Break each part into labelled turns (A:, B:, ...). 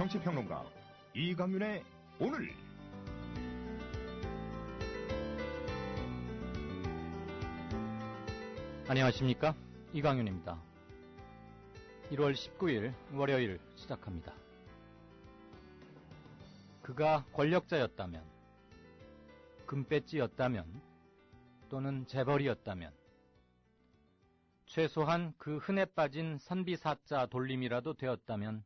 A: 정치평론가 이강윤의 오늘.
B: 안녕하십니까, 이강윤입니다. 1월 19일 월요일 시작합니다. 그가 권력자였다면, 금배지였다면, 또는 재벌이었다면, 최소한 그 흔해 빠진 선비사자 돌림이라도 되었다면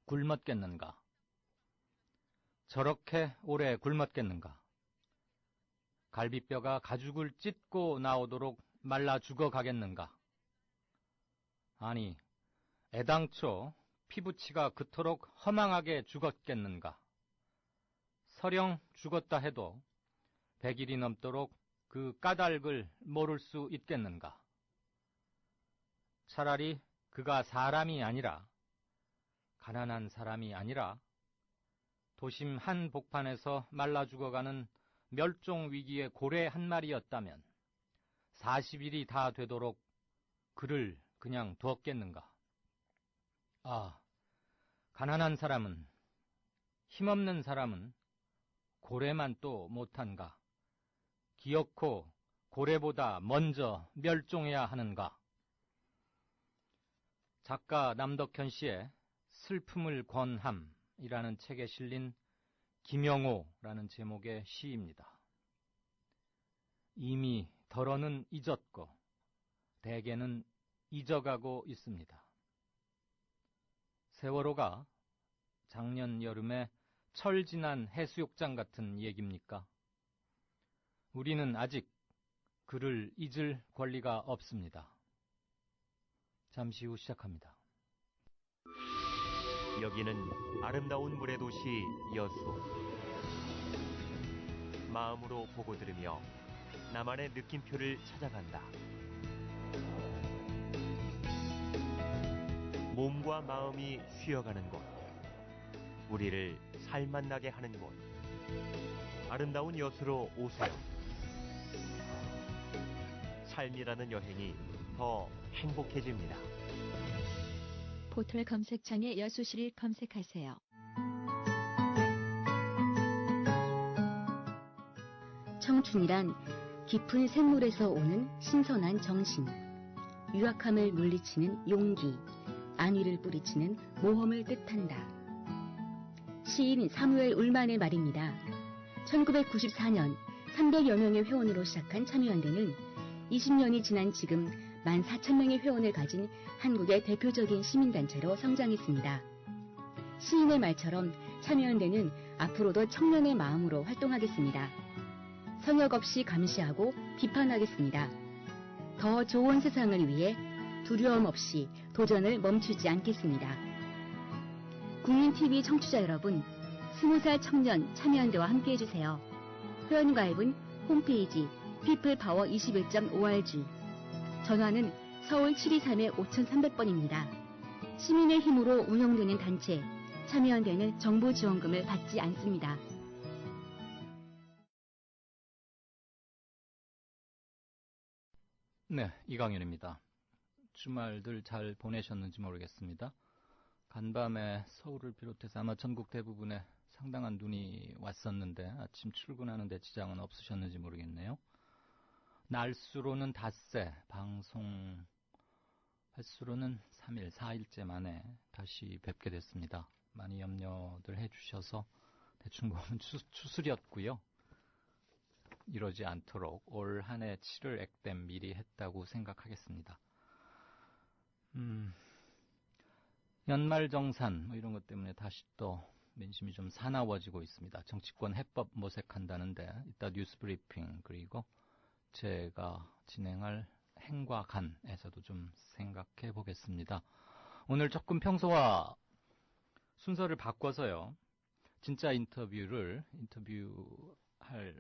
B: 굶었겠는가? 저렇게 오래 굶었겠는가? 갈비뼈가 가죽을 찢고 나오도록 말라 죽어가겠는가? 아니, 애당초 피부치가 그토록 허망하게 죽었겠는가? 설령 죽었다 해도 100일이 넘도록 그 까닭을 모를 수 있겠는가? 차라리 그가 사람이 아니라, 가난한 사람이 아니라 도심 한 복판에서 말라 죽어가는 멸종 위기의 고래 한 마리였다면 40일이 다 되도록 그를 그냥 두었겠는가? 아, 가난한 사람은, 힘없는 사람은 고래만 또 못한가? 기어코 고래보다 먼저 멸종해야 하는가? 작가 남덕현 씨의 슬픔을 권함이라는 책에 실린 김영호라는 제목의 시입니다. 이미 덜어는 잊었고 대개는 잊어가고 있습니다. 세월호가 작년 여름에 철지난 해수욕장 같은 얘기입니까? 우리는 아직 그를 잊을 권리가 없습니다. 잠시 후 시작합니다.
C: 여기는 아름다운 물의 도시 여수. 마음으로 보고 들으며 나만의 느낌표를 찾아간다. 몸과 마음이 쉬어가는 곳, 우리를 살맛나게 하는 곳, 아름다운 여수로 오세요. 삶이라는 여행이 더 행복해집니다.
D: 포털 검색창에 여수시를 검색하세요. 청춘이란 깊은 샘물에서 오는 신선한 정신, 유약함을 물리치는 용기, 안위를 뿌리치는 모험을 뜻한다. 시인 사무엘 울만의 말입니다. 1994년 300여 명의 회원으로 시작한 참여연대는 20년이 지난 지금 14,000명의 회원을 가진 한국의 대표적인 시민단체로 성장했습니다. 시인의 말처럼 참여연대는 앞으로도 청년의 마음으로 활동하겠습니다. 성역 없이 감시하고 비판하겠습니다. 더 좋은 세상을 위해 두려움 없이 도전을 멈추지 않겠습니다. 국민TV 청취자 여러분, 20살 청년 참여연대와 함께해주세요. 회원가입은 홈페이지 peoplepower21.org, 전화는 서울 723-5300번입니다. 시민의 힘으로 운영되는 단체, 참여연대는 정부 지원금을 받지 않습니다.
B: 네, 이강윤입니다. 주말들 잘 보내셨는지 모르겠습니다. 간밤에 서울을 비롯해서 아마 전국 대부분에 상당한 눈이 왔었는데 아침 출근하는데 지장은 없으셨는지 모르겠네요. 날수로는 닷새, 방송 횟수로는 3일, 4일째 만에 다시 뵙게 됐습니다. 많이 염려들 해주셔서 대충 보면 추스렸고요. 이러지 않도록 올 한 해 치를 액땜 미리 했다고 생각하겠습니다. 연말정산 이런 것 때문에 다시 또 민심이 좀 사나워지고 있습니다. 정치권 해법 모색한다는데 이따 뉴스 브리핑, 그리고 제가 진행할 행과 간에서도 좀 생각해 보겠습니다. 오늘 조금 평소와 순서를 바꿔서요. 진짜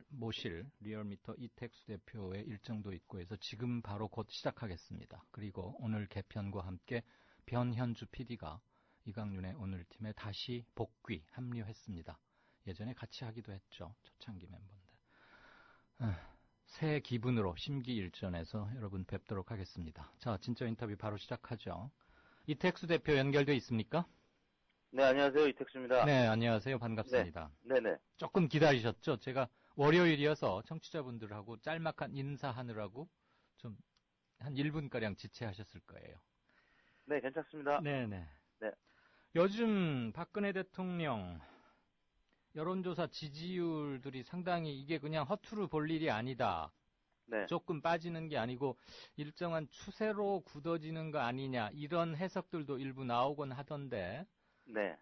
B: 모실 리얼미터 이택수 대표의 일정도 있고 해서 지금 바로 곧 시작하겠습니다. 그리고 오늘 개편과 함께 변현주 PD가 이강윤의 오늘 팀에 다시 복귀 합류했습니다. 예전에 같이 하기도 했죠. 초창기 멤버인데. 새 기분으로 심기일전해서 여러분 뵙도록 하겠습니다. 자, 진짜 인터뷰 바로 시작하죠. 이택수 대표 연결돼 있습니까?
E: 네, 안녕하세요. 이택수입니다.
B: 네, 안녕하세요. 반갑습니다.
E: 네네.
B: 조금 기다리셨죠? 제가 월요일이어서 청취자분들하고 짤막한 인사하느라고 좀 한 1분가량 지체하셨을 거예요.
E: 네, 괜찮습니다.
B: 네네.
E: 네.
B: 요즘 박근혜 대통령 여론조사 지지율들이 상당히 이게 그냥 허투루 볼 일이 아니다.
E: 네.
B: 조금 빠지는 게 아니고 일정한 추세로 굳어지는 거 아니냐 이런 해석들도 일부 나오곤 하던데
E: 네.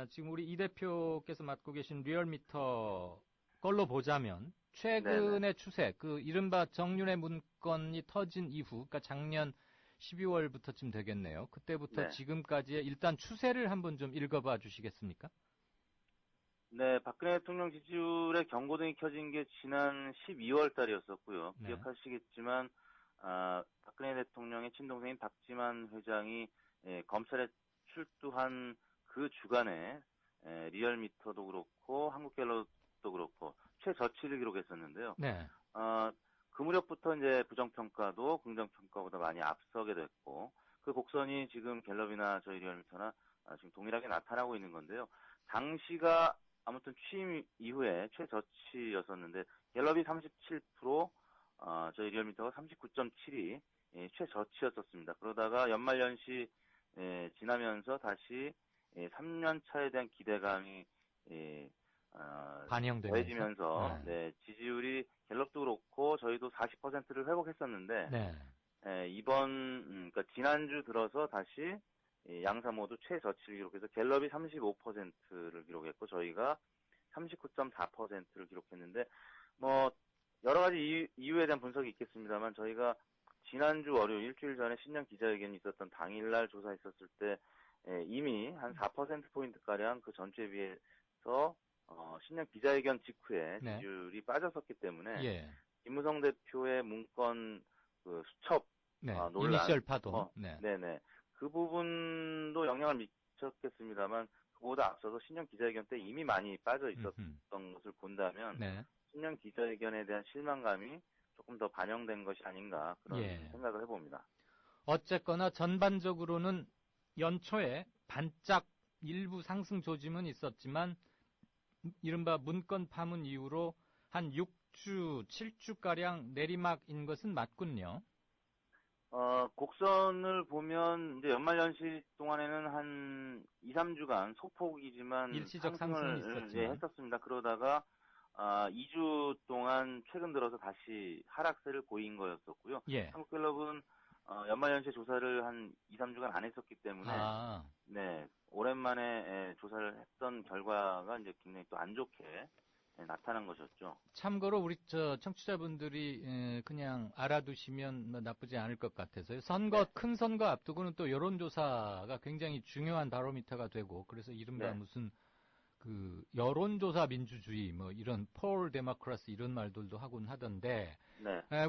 B: 지금 우리 이 대표께서 맡고 계신 리얼미터 걸로 보자면 최근의 추세, 그 이른바 정윤회 문건이 터진 이후, 그러니까 작년 12월부터쯤 되겠네요. 그때부터
E: 네.
B: 지금까지의 일단 추세를 한번 좀 읽어봐 주시겠습니까?
E: 네, 박근혜 대통령 지지율의 경고등이 켜진 게 지난 12월 달이었었고요.
B: 네.
E: 기억하시겠지만, 박근혜 대통령의 친동생인 박지만 회장이 검찰에 출두한 그 주간에 리얼미터도 그렇고 한국갤럽도 그렇고 최저치를 기록했었는데요.
B: 네.
E: 그 무렵부터 이제 부정평가도 긍정평가보다 많이 앞서게 됐고, 그 곡선이 지금 갤럽이나 저희 리얼미터나 지금 동일하게 나타나고 있는 건데요. 당시가 아무튼 취임 이후에 최저치였었는데, 갤럽이 37%, 저희 리얼미터가 39.7이 최저치였었습니다. 그러다가 연말연시 지나면서 다시 3년 차에 대한 기대감이 더해지면서 지지율이 갤럽도 그렇고 저희도 40%를 회복했었는데
B: 네.
E: 그러니까 지난주 들어서 다시 양사 모두 최저치를 기록해서 갤럽이 35%를 기록했고 저희가 39.4%를 기록했는데 뭐 여러 가지 이유에 대한 분석이 있겠습니다만 저희가 지난주 월요일 일주일 전에 신년 기자회견이 있었던 당일날 조사했었을 때 이미 한 4%포인트가량 그 전주에 비해서 신년 기자회견 직후에 지지율이 빠졌었기 때문에 김무성 대표의 문건 그 수첩 논란,
B: 이니셜 파동,
E: 네네 그 부분도 영향을 미쳤겠습니다만 그보다 앞서서 신년 기자회견 때 이미 많이 빠져 있었던 것을 본다면 신년 기자회견에 대한 실망감이 조금 더 반영된 것이 아닌가 그런 생각을 해봅니다.
B: 어쨌거나 전반적으로는 연초에 반짝 일부 상승 조짐은 있었지만 이른바 문건 파문 이후로 한 6주, 7주가량 내리막인 것은 맞군요.
E: 곡선을 보면 이제 연말연시 동안에는 한 2, 3주간 소폭이지만
B: 일시적 상승은 있었지만
E: 했었습니다. 그러다가 2주 동안 최근 들어서 다시 하락세를 보인 거였었고요. 한국갤럽은 연말연시 조사를 한 2, 3주간 안 했었기 때문에 오랜만에 조사를 했던 결과가 이제 굉장히 또 안 좋게 나타난 것이었죠.
B: 참고로 우리 청취자분들이 그냥 알아두시면 뭐 나쁘지 않을 것 같아서요. 큰 선거 앞두고는 또 여론조사가 굉장히 중요한 바로미터가 되고 그래서 이른바 무슨 그 여론조사 민주주의 뭐 이런 폴 데모크라시 이런 말들도 하곤 하던데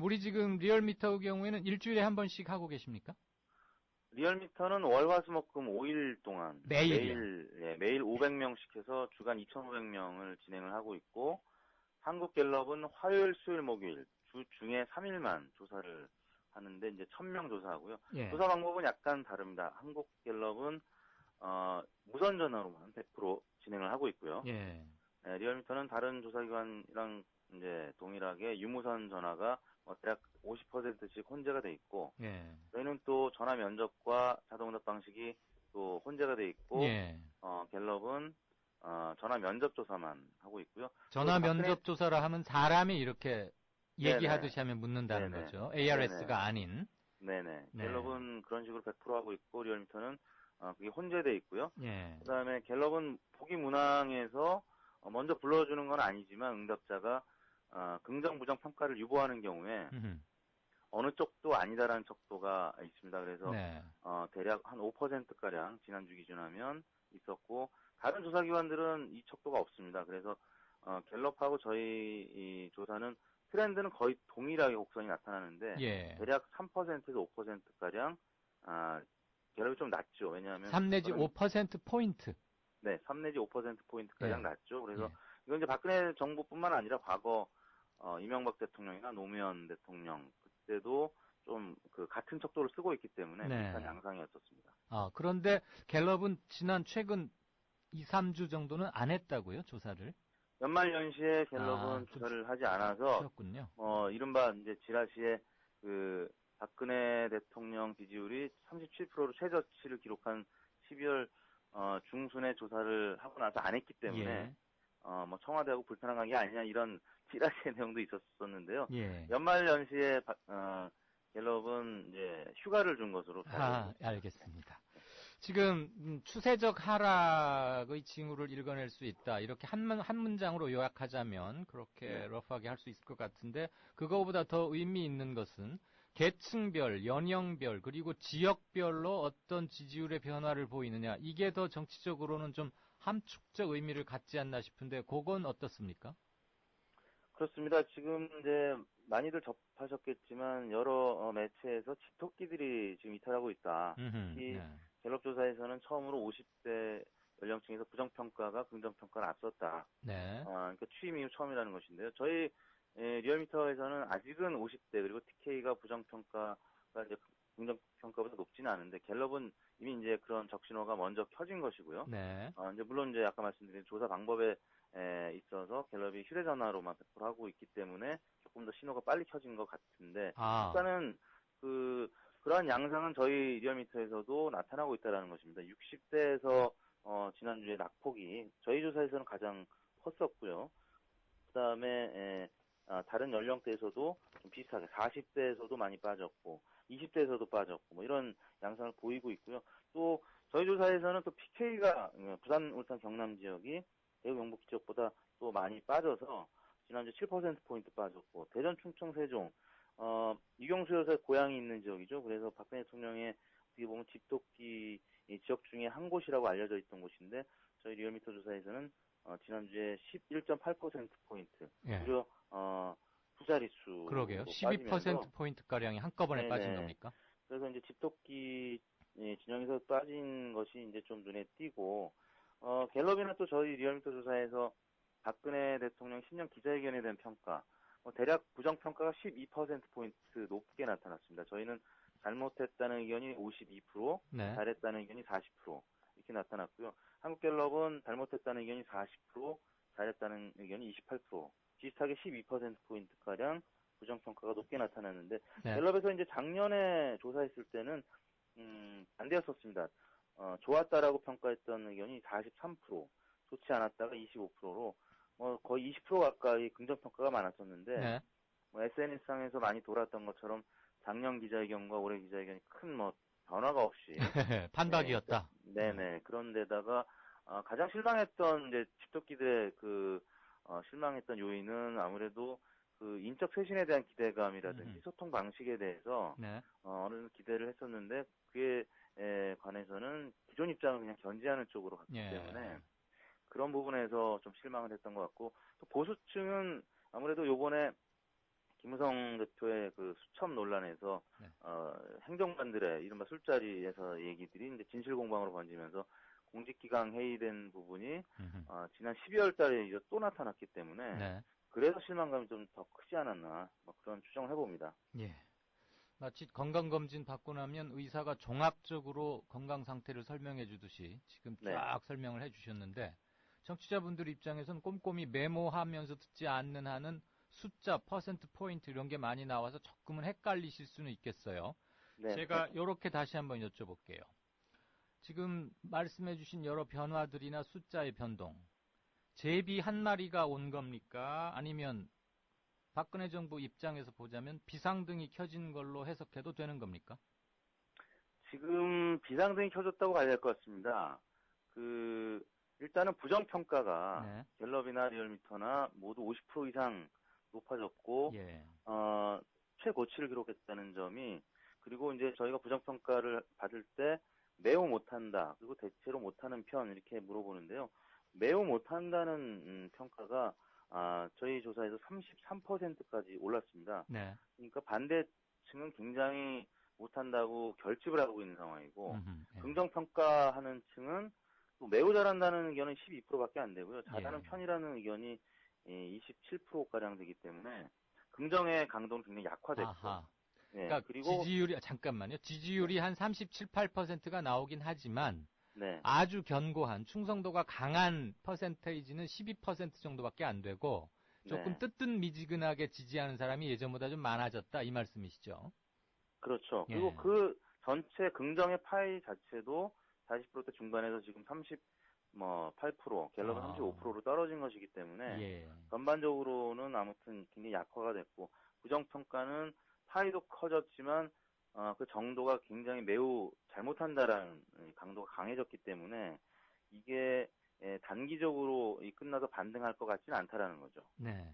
B: 우리 지금 리얼미터 경우에는 일주일에 한 번씩 하고 계십니까?
E: 리얼미터는 월화수목금 5일 동안 매일 500명씩 해서 주간 2,500명을 진행을 하고 있고 한국갤럽은 화요일, 수요일, 목요일 주 중에 3일만 조사를 하는데 이제 1,000명 조사하고요. 조사 방법은 약간 다릅니다. 한국갤럽은 무선 전화로만 100% 진행을 하고 있고요. 리얼미터는 다른 조사기관이랑 이제 동일하게 유무선 전화가 대략 50%씩 혼재가 돼 있고 저희는 또 전화 면접과 자동응답 방식이 또 혼재가 돼 있고 갤럽은 전화 면접 조사만 하고 있고요.
B: 전화 면접 조사라 하면 사람이 이렇게 얘기하듯이 하면 묻는다는 거죠. ARS가 아닌.
E: 갤럽은 그런 식으로 100% 하고 있고 리얼미터는 그게 혼재돼 있고요. 그다음에 갤럽은 보기 문항에서 먼저 불러주는 건 아니지만 응답자가 긍정 부정 평가를 유보하는 경우에 어느 쪽도 아니다라는 척도가 있습니다. 그래서 대략 한 5%가량 지난주 기준하면 있었고 다른 조사기관들은 이 척도가 없습니다. 그래서 갤럽하고 저희 이 조사는 트렌드는 거의 동일하게 곡선이 나타나는데 대략 3%에서 5%가량 갤럽이 좀 낮죠. 왜냐하면
B: 3 내지 5%포인트.
E: 3 내지 5%포인트가량 낮죠. 그래서 이건 이제 박근혜 정부뿐만 아니라 과거 이명박 대통령이나 노무현 대통령 그때도 좀 그 같은 척도를 쓰고 있기 때문에 비슷한 양상이었었습니다.
B: 그런데 갤럽은 최근 2, 3주 정도는 안 했다고요, 조사를?
E: 연말연시에 갤럽은 조사를 하지 않아서,
B: 쉬었군요.
E: 이른바 이제 지라시에 그 박근혜 대통령 지지율이 37%로 최저치를 기록한 12월 중순에 조사를 하고 나서 안 했기 때문에,
B: 예.
E: 뭐 청와대하고 불편한 관계 아니냐 이런 지라시의 내용도 있었었는데요.
B: 예.
E: 연말연시에 갤럽은 이제 휴가를 준 것으로.
B: 알겠습니다. 지금 추세적 하락의 징후를 읽어낼 수 있다. 이렇게 한 문장으로 요약하자면 그렇게 러프하게 할 수 있을 것 같은데 그거보다 더 의미 있는 것은 계층별, 연령별 그리고 지역별로 어떤 지지율의 변화를 보이느냐. 이게 더 정치적으로는 좀 함축적 의미를 갖지 않나 싶은데 그건 어떻습니까?
E: 그렇습니다. 지금 이제 많이들 접하셨겠지만 여러 매체에서 집토끼들이 지금 이탈하고 있다. 특히 갤럽 조사에서는 처음으로 50대 연령층에서 부정평가가 긍정평가를 앞섰다.
B: 네.
E: 그러니까 취임 이후 처음이라는 것인데요. 저희 리얼미터에서는 아직은 50대 그리고 TK가 부정평가가 이제 긍정평가보다 높지는 않은데 갤럽은 이미 이제 그런 적신호가 먼저 켜진 것이고요.
B: 네.
E: 이제 물론 이제 아까 말씀드린 조사 방법에 있어서 갤럽이 휴대전화로만 배포를 하고 있기 때문에 조금 더 신호가 빨리 켜진 것 같은데 일단은 그러한 양상은 저희 리얼미터에서도 나타나고 있다는 것입니다. 60대에서 지난주에 낙폭이 저희 조사에서는 가장 컸었고요. 그다음에 다른 연령대에서도 좀 비슷하게 40대에서도 많이 빠졌고 20대에서도 빠졌고 뭐 이런 양상을 보이고 있고요. 또 저희 조사에서는 또 PK가 부산, 울산, 경남 지역이 대구, 경북 지역보다 또 많이 빠져서 지난주 7%포인트 빠졌고 대전, 충청, 세종 이경수 여사의 고향이 있는 지역이죠. 그래서 박근혜 대통령의 어떻게 보면 집토끼 지역 중에 한 곳이라고 알려져 있던 곳인데 저희 리얼미터 조사에서는 지난주에 11.8%포인트 무려 두 자릿수.
B: 그러게요. 12%포인트가량이 한꺼번에 빠진 겁니까?
E: 그래서 이제 집토끼 진영에서 빠진 것이 이제 좀 눈에 띄고 갤럽이나 또 저희 리얼미터 조사에서 박근혜 대통령 신년 기자회견에 대한 평가 대략 부정평가가 12%포인트 높게 나타났습니다. 저희는 잘못했다는 의견이 52%,
B: 네.
E: 잘했다는 의견이 40% 이렇게 나타났고요. 한국갤럽은 잘못했다는 의견이 40%, 잘했다는 의견이 28%, 비슷하게 12%포인트가량 부정평가가 높게 나타났는데 갤럽에서 이제 작년에 조사했을 때는 반대였었습니다. 좋았다라고 평가했던 의견이 43%, 좋지 않았다가 25%로 거의 20% 가까이 긍정평가가 많았었는데 SNS상에서 많이 돌았던 것처럼 작년 기자회견과 올해 기자회견이 큰 변화가 없이
B: 판박이었다.
E: 네네. 그런데다가 가장 실망했던 이제 집토끼들의 실망했던 요인은 아무래도 그 인적 쇄신에 대한 기대감이라든지 소통 방식에 대해서 어느 정도 기대를 했었는데 그에 관해서는 기존 입장을 그냥 견지하는 쪽으로 갔기 때문에 그런 부분에서 좀 실망을 했던 것 같고 또 보수층은 아무래도 요번에 김무성 대표의 그 수첩 논란에서 행정관들의 이른바 술자리에서 얘기들이 이제 진실공방으로 번지면서 공직기강 해이된 부분이 지난 12월 달에 이제 또 나타났기 때문에 그래서 실망감이 좀 더 크지 않았나 그런 추정을 해봅니다.
B: 예. 마치 건강검진 받고 나면 의사가 종합적으로 건강 상태를 설명해 주듯이 지금 쫙 설명을 해 주셨는데 청취자분들 입장에서는 꼼꼼히 메모하면서 듣지 않는 한은 숫자, 퍼센트 포인트 이런 게 많이 나와서 조금은 헷갈리실 수는 있겠어요. 제가 이렇게 다시 한번 여쭤볼게요. 지금 말씀해 주신 여러 변화들이나 숫자의 변동, 제비 한 마리가 온 겁니까? 아니면 박근혜 정부 입장에서 보자면 비상등이 켜진 걸로 해석해도 되는 겁니까?
E: 지금 비상등이 켜졌다고 봐야 될 것 같습니다. 일단은 부정평가가 갤럽이나 리얼미터나 모두 50% 이상 높아졌고, 최고치를 기록했다는 점이, 그리고 이제 저희가 부정평가를 받을 때 매우 못한다, 그리고 대체로 못하는 편, 이렇게 물어보는데요. 매우 못한다는 평가가 저희 조사에서 33%까지 올랐습니다. 그러니까 반대층은 굉장히 못한다고 결집을 하고 있는 상황이고, 긍정평가하는 층은 또 매우 잘한다는 의견은 12%밖에 안 되고요. 잘하는 편이라는 의견이 27%가량 되기 때문에 긍정의 강도는 굉장히 약화됐고.
B: 그러니까 그리고 지지율이 잠깐만요. 지지율이 한 37, 8%가 나오긴 하지만
E: 네.
B: 아주 견고한 충성도가 강한 퍼센테이지는 12% 정도밖에 안 되고 조금
E: 네.
B: 뜨뜻미지근하게 지지하는 사람이 예전보다 좀 많아졌다 이 말씀이시죠?
E: 그렇죠.
B: 예.
E: 그리고 그 전체 긍정의 파이 자체도 40%대 중반에서 지금 8%, 갤럽은 35%로 떨어진 것이기 때문에
B: 예.
E: 전반적으로는 아무튼 굉장히 약화가 됐고 부정평가는 파이도 커졌지만 그 정도가 굉장히 매우 잘못한다라는 강도가 강해졌기 때문에 이게 단기적으로 끝나서 반등할 것 같지는 않다라는 거죠.
B: 네.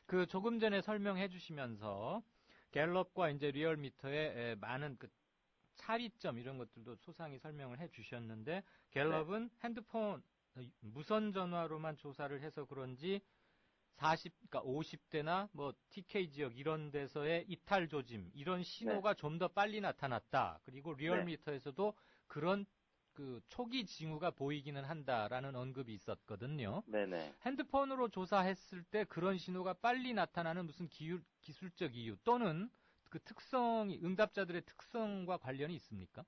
B: 그 조금 전에 설명해 주시면서 갤럽과 이제 리얼미터의 많은 그 차이점 이런 것들도 소상히 설명을 해 주셨는데 갤럽은
E: 네.
B: 핸드폰 무선 전화로만 조사를 해서 그런지 그러니까 50대나 뭐 TK 지역 이런 데서의 이탈 조짐 이런 신호가 좀 더 빨리 나타났다. 그리고 리얼미터에서도 그런 그 초기 징후가 보이기는 한다라는 언급이 있었거든요.
E: 네네.
B: 핸드폰으로 조사했을 때 그런 신호가 빨리 나타나는 무슨 기술적 이유 또는 그 특성이 응답자들의 특성과 관련이 있습니까?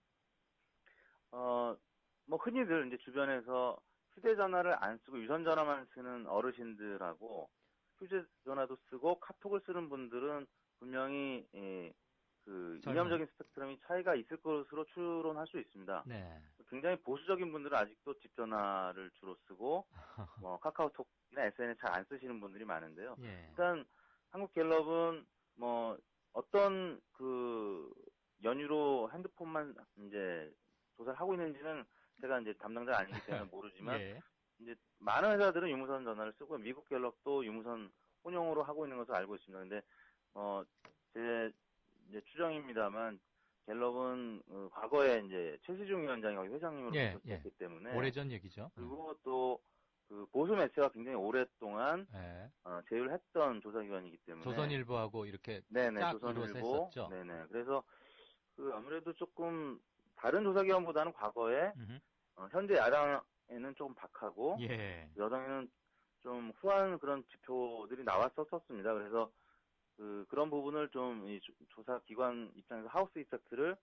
E: 뭐 흔히들 이제 주변에서 휴대전화를 안 쓰고 유선전화만 쓰는 어르신들하고 휴대전화도 쓰고 카톡을 쓰는 분들은 분명히 그 이념적인 스펙트럼이 차이가 있을 것으로 추론할 수 있습니다.
B: 네.
E: 굉장히 보수적인 분들은 아직도 집전화를 주로 쓰고 뭐 카카오톡이나 SNS 잘 안 쓰시는 분들이 많은데요.
B: 예.
E: 일단 한국갤럽은 뭐 어떤 그 연유로 핸드폰만 이제 조사를 하고 있는지는 제가 이제 담당자가 아니기 때문에 모르지만
B: 예.
E: 이제 많은 회사들은 유무선 전화를 쓰고 미국 갤럽도 유무선 혼용으로 하고 있는 것으로 알고 있습니다. 근데 제 이제 추정입니다만 갤럽은 과거에 이제 최시중 위원장이 거기 회장님으로 계셨기 때문에
B: 오래전 얘기죠.
E: 그리고 또 그 보수 매체가 굉장히 오랫동안 제휴를 했던 조사기관이기 때문에
B: 조선일보하고 이렇게
E: 네네
B: 짝
E: 조선일보
B: 이뤄서 했었죠.
E: 네네 그래서 그 아무래도 조금 다른 조사기관보다는 과거에 현재 야당에는 조금 박하고 여당에는 좀 후한 그런 지표들이 나왔었습니다. 그래서 그런 부분을 좀 이 조사기관 입장에서 하우스 이펙트를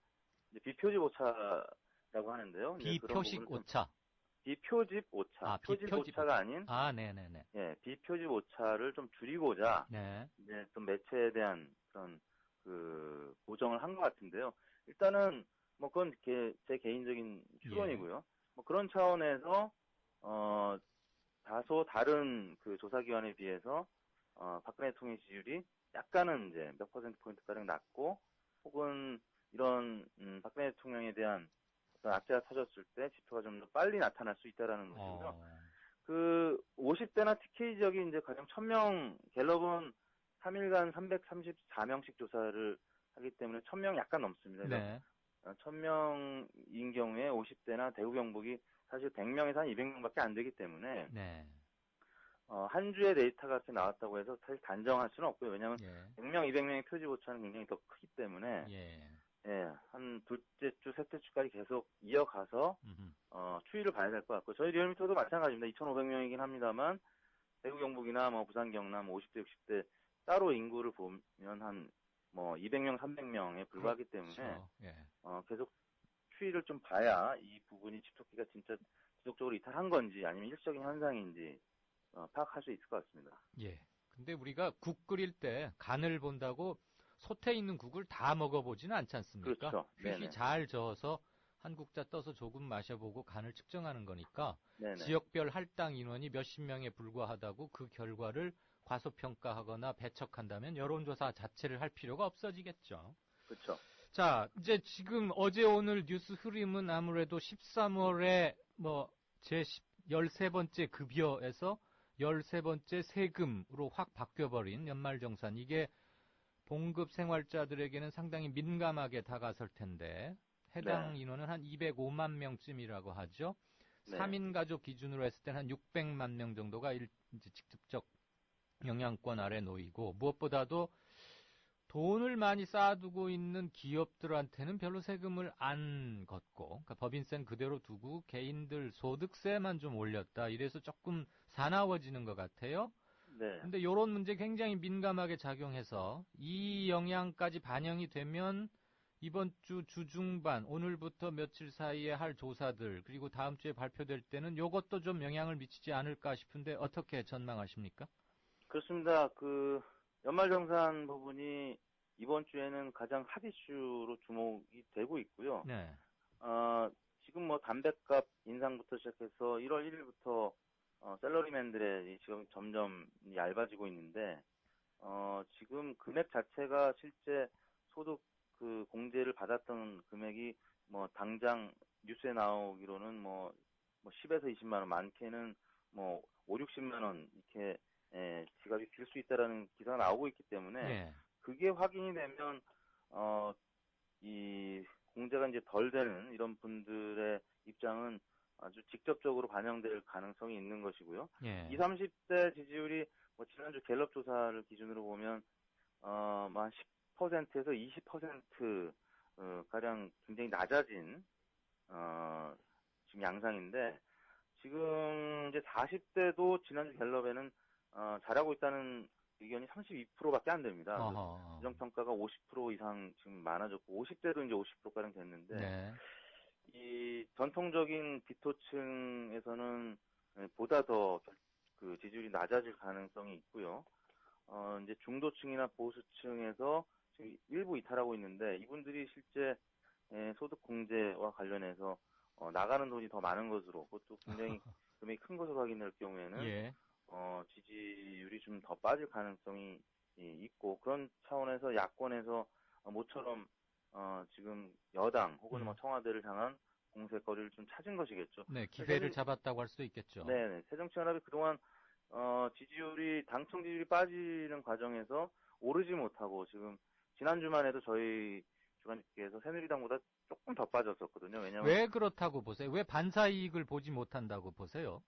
E: 이제 비표집 오차라고 하는데요.
B: 비표식 오차.
E: 비표집 오차. 표집 오차가 아닌.
B: 네네네.
E: 예, 비표집 오차를 좀 줄이고자. 이제 좀 매체에 대한 그런 그 보정을 한 것 같은데요. 일단은 뭐 그건 제 개인적인 추론이고요. 뭐 그런 차원에서 다소 다른 그 조사기관에 비해서 박근혜 대통령의 지지율이 약간은 이제 몇 퍼센트 포인트 가량 낮고 혹은 이런 박근혜 대통령에 대한 어떤 악재가 터졌을 때 지표가 좀 더 빨리 나타날 수 있다라는 것이고요. 그 50대나 TK 지역이 이제 가령 1000명 갤럽은 3일간 334명씩 조사를 하기 때문에 1000명 약간 넘습니다. 그래서 1000명인 경우에 50대나 대구 경북이 사실 100명에서 한 200명밖에 안 되기 때문에 한 주의 데이터가 이렇게 나왔다고 해서 사실 단정할 수는 없고요. 왜냐하면 100명, 200명의 표집 오차는 굉장히 더 크기 때문에 한 둘째 주, 셋째 주까지 계속 이어가서 추이를 봐야 될 것 같고 저희 리얼미터도 마찬가지입니다. 2,500명이긴 합니다만 대구 경북이나 뭐 부산 경남 50대, 60대 따로 인구를 보면 한 뭐 200명, 300명에 불과하기 때문에 계속 추이를 좀 봐야 이 부분이 집토끼가 진짜 지속적으로 이탈한 건지 아니면 일시적인 현상인지 파악할 수 있을 것 같습니다.
B: 예. 근데 우리가 국 끓일 때 간을 본다고 솥에 있는 국을 다 먹어보지는 않지 않습니까?
E: 그렇죠.
B: 휘휘 잘 저어서 한 국자 떠서 조금 마셔보고 간을 측정하는 거니까
E: 네네.
B: 지역별 할당 인원이 몇십 명에 불과하다고 그 결과를 과소평가하거나 배척한다면 여론조사 자체를 할 필요가 없어지겠죠.
E: 그렇죠.
B: 자, 이제 지금 어제 오늘 뉴스 흐름은 아무래도 13월에 뭐 제 13번째 급여에서 13번째 세금으로 확 바뀌어버린 연말정산. 이게 봉급 생활자들에게는 상당히 민감하게 다가설 텐데 해당 인원은 한 205만 명쯤이라고 하죠. 3인 가족 기준으로 했을 때는 한 600만 명 정도가 이제 직접적 영향권 아래 놓이고 무엇보다도 돈을 많이 쌓아두고 있는 기업들한테는 별로 세금을 안 걷고 그러니까 법인세는 그대로 두고 개인들 소득세만 좀 올렸다. 이래서 조금 사나워지는 것 같아요. 근데 이런 문제 굉장히 민감하게 작용해서 이 영향까지 반영이 되면 이번 주 주중반, 오늘부터 며칠 사이에 할 조사들, 그리고 다음 주에 발표될 때는 요것도 좀 영향을 미치지 않을까 싶은데 어떻게 전망하십니까?
E: 그렇습니다. 연말정산 부분이 이번 주에는 가장 핫 이슈로 주목이 되고 있고요.
B: 네.
E: 지금 담배값 인상부터 시작해서 1월 1일부터 샐러리맨들의 지금 점점 얇아지고 있는데, 지금 금액 자체가 실제 소득 공제를 받았던 금액이 당장 뉴스에 나오기로는 10에서 20만 원, 많게는 5, 60만 원 이렇게 지갑이 빌 수 있다라는 기사가 나오고 있기 때문에
B: 네.
E: 그게 확인이 되면 이 공제가 이제 덜 되는 이런 분들의 입장은 아주 직접적으로 반영될 가능성이 있는 것이고요.
B: 예.
E: 20, 30대 지지율이 지난주 갤럽 조사를 기준으로 보면 한 10%에서 20% 가량 굉장히 낮아진 지금 양상인데, 지금 이제 40대도 지난주 갤럽에는 잘하고 있다는 의견이 32%밖에 안 됩니다. 부정평가가 50% 이상 지금 많아졌고 50대도 이제 50%가량 됐는데,
B: 네.
E: 이 전통적인 비토층에서는 보다 더 지지율이 낮아질 가능성이 있고요. 이제 중도층이나 보수층에서 지금 일부 이탈하고 있는데, 이분들이 실제 소득 공제와 관련해서 나가는 돈이 더 많은 것으로, 그것도 굉장히 금액이 큰 것으로 확인될 경우에는
B: 예.
E: 지지율이 좀 더 빠질 가능성이 있고, 그런 차원에서 야권에서 모처럼 지금 여당 혹은 청와대를 향한 공세거리를 좀 찾은 것이겠죠.
B: 네, 기회를 잡았다고 할 수도 있겠죠.
E: 네, 새정치연합이 그동안 당청 지지율이 빠지는 과정에서 오르지 못하고, 지금 지난주만 해도 저희 주간집계에서 새누리당보다 조금 더 빠졌었거든요. 왜냐면
B: 왜 그렇다고 보세요? 왜 반사이익을 보지 못한다고 보세요?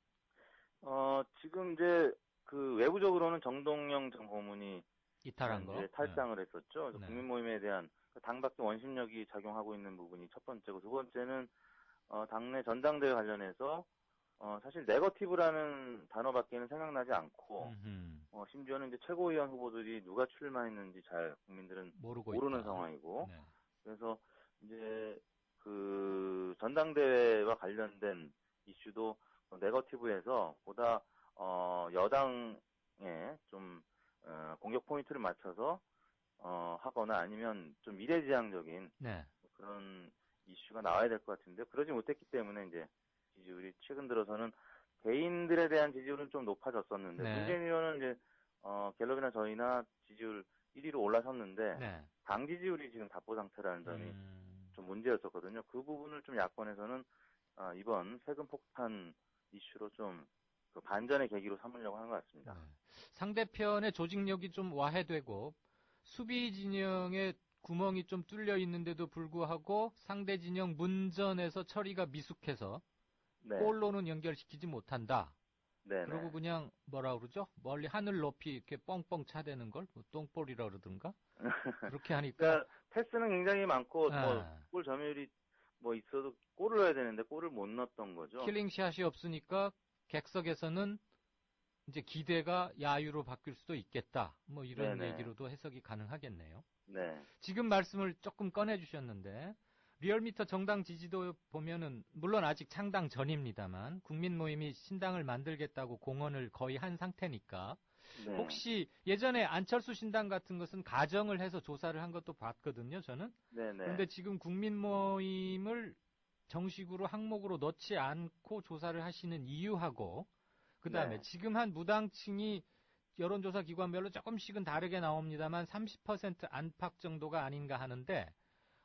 E: 지금 이제 외부적으로는 정동영 전 고문이
B: 이탈한 거?
E: 탈당을 했었죠.
B: 네.
E: 국민 모임에 대한 당밖에 원심력이 작용하고 있는 부분이 첫 번째고, 두 번째는 당내 전당대회 관련해서 사실 네거티브라는 단어밖에는 생각나지 않고, 심지어는 이제 최고위원 후보들이 누가 출마했는지 잘 국민들은 모르는
B: 있다.
E: 상황이고,
B: 네.
E: 그래서 이제 전당대회와 관련된 이슈도 네거티브에서 보다 여당에 좀 공격 포인트를 맞춰서 하거나 아니면 좀 미래지향적인
B: 네.
E: 그런 이슈가 나와야 될 것 같은데, 그러지 못했기 때문에 이제 지지율이 최근 들어서는 개인들에 대한 지지율은 좀 높아졌었는데,
B: 네.
E: 문재인 의원은 이제 갤럽이나 저희나 지지율 1위로 올라섰는데,
B: 네.
E: 당 지지율이 지금 답보 상태라는 점이 좀 문제였었거든요. 그 부분을 좀 야권에서는 이번 세금 폭탄 이슈로 좀 반전의 계기로 삼으려고 하는 것 같습니다.
B: 네. 상대편의 조직력이 좀 와해되고 수비 진영에 구멍이 좀 뚫려 있는데도 불구하고 상대 진영 문전에서 처리가 미숙해서
E: 네.
B: 골로는 연결시키지 못한다.
E: 네네.
B: 그리고 그냥 뭐라 그러죠? 멀리 하늘 높이 이렇게 뻥뻥 차대는 걸 똥볼이라 그러든가 그렇게 하니까
E: 그러니까 패스는 굉장히 많고 골 점유율이 있어도 골을 넣어야 되는데 골을 못 넣었던 거죠.
B: 킬링샷이 없으니까 객석에서는 이제 기대가 야유로 바뀔 수도 있겠다. 이런
E: 네네.
B: 얘기로도 해석이 가능하겠네요.
E: 네.
B: 지금 말씀을 조금 꺼내주셨는데 리얼미터 정당 지지도 보면은 물론 아직 창당 전입니다만 국민 모임이 신당을 만들겠다고 공언을 거의 한 상태니까
E: 네.
B: 혹시 예전에 안철수 신당 같은 것은 가정을 해서 조사를 한 것도 봤거든요, 저는.
E: 네네.
B: 그런데 지금 국민 모임을 정식으로 항목으로 넣지 않고 조사를 하시는 이유하고 그다음에
E: 네.
B: 지금 한 무당층이 여론조사 기관별로 조금씩은 다르게 나옵니다만 30% 안팎 정도가 아닌가 하는데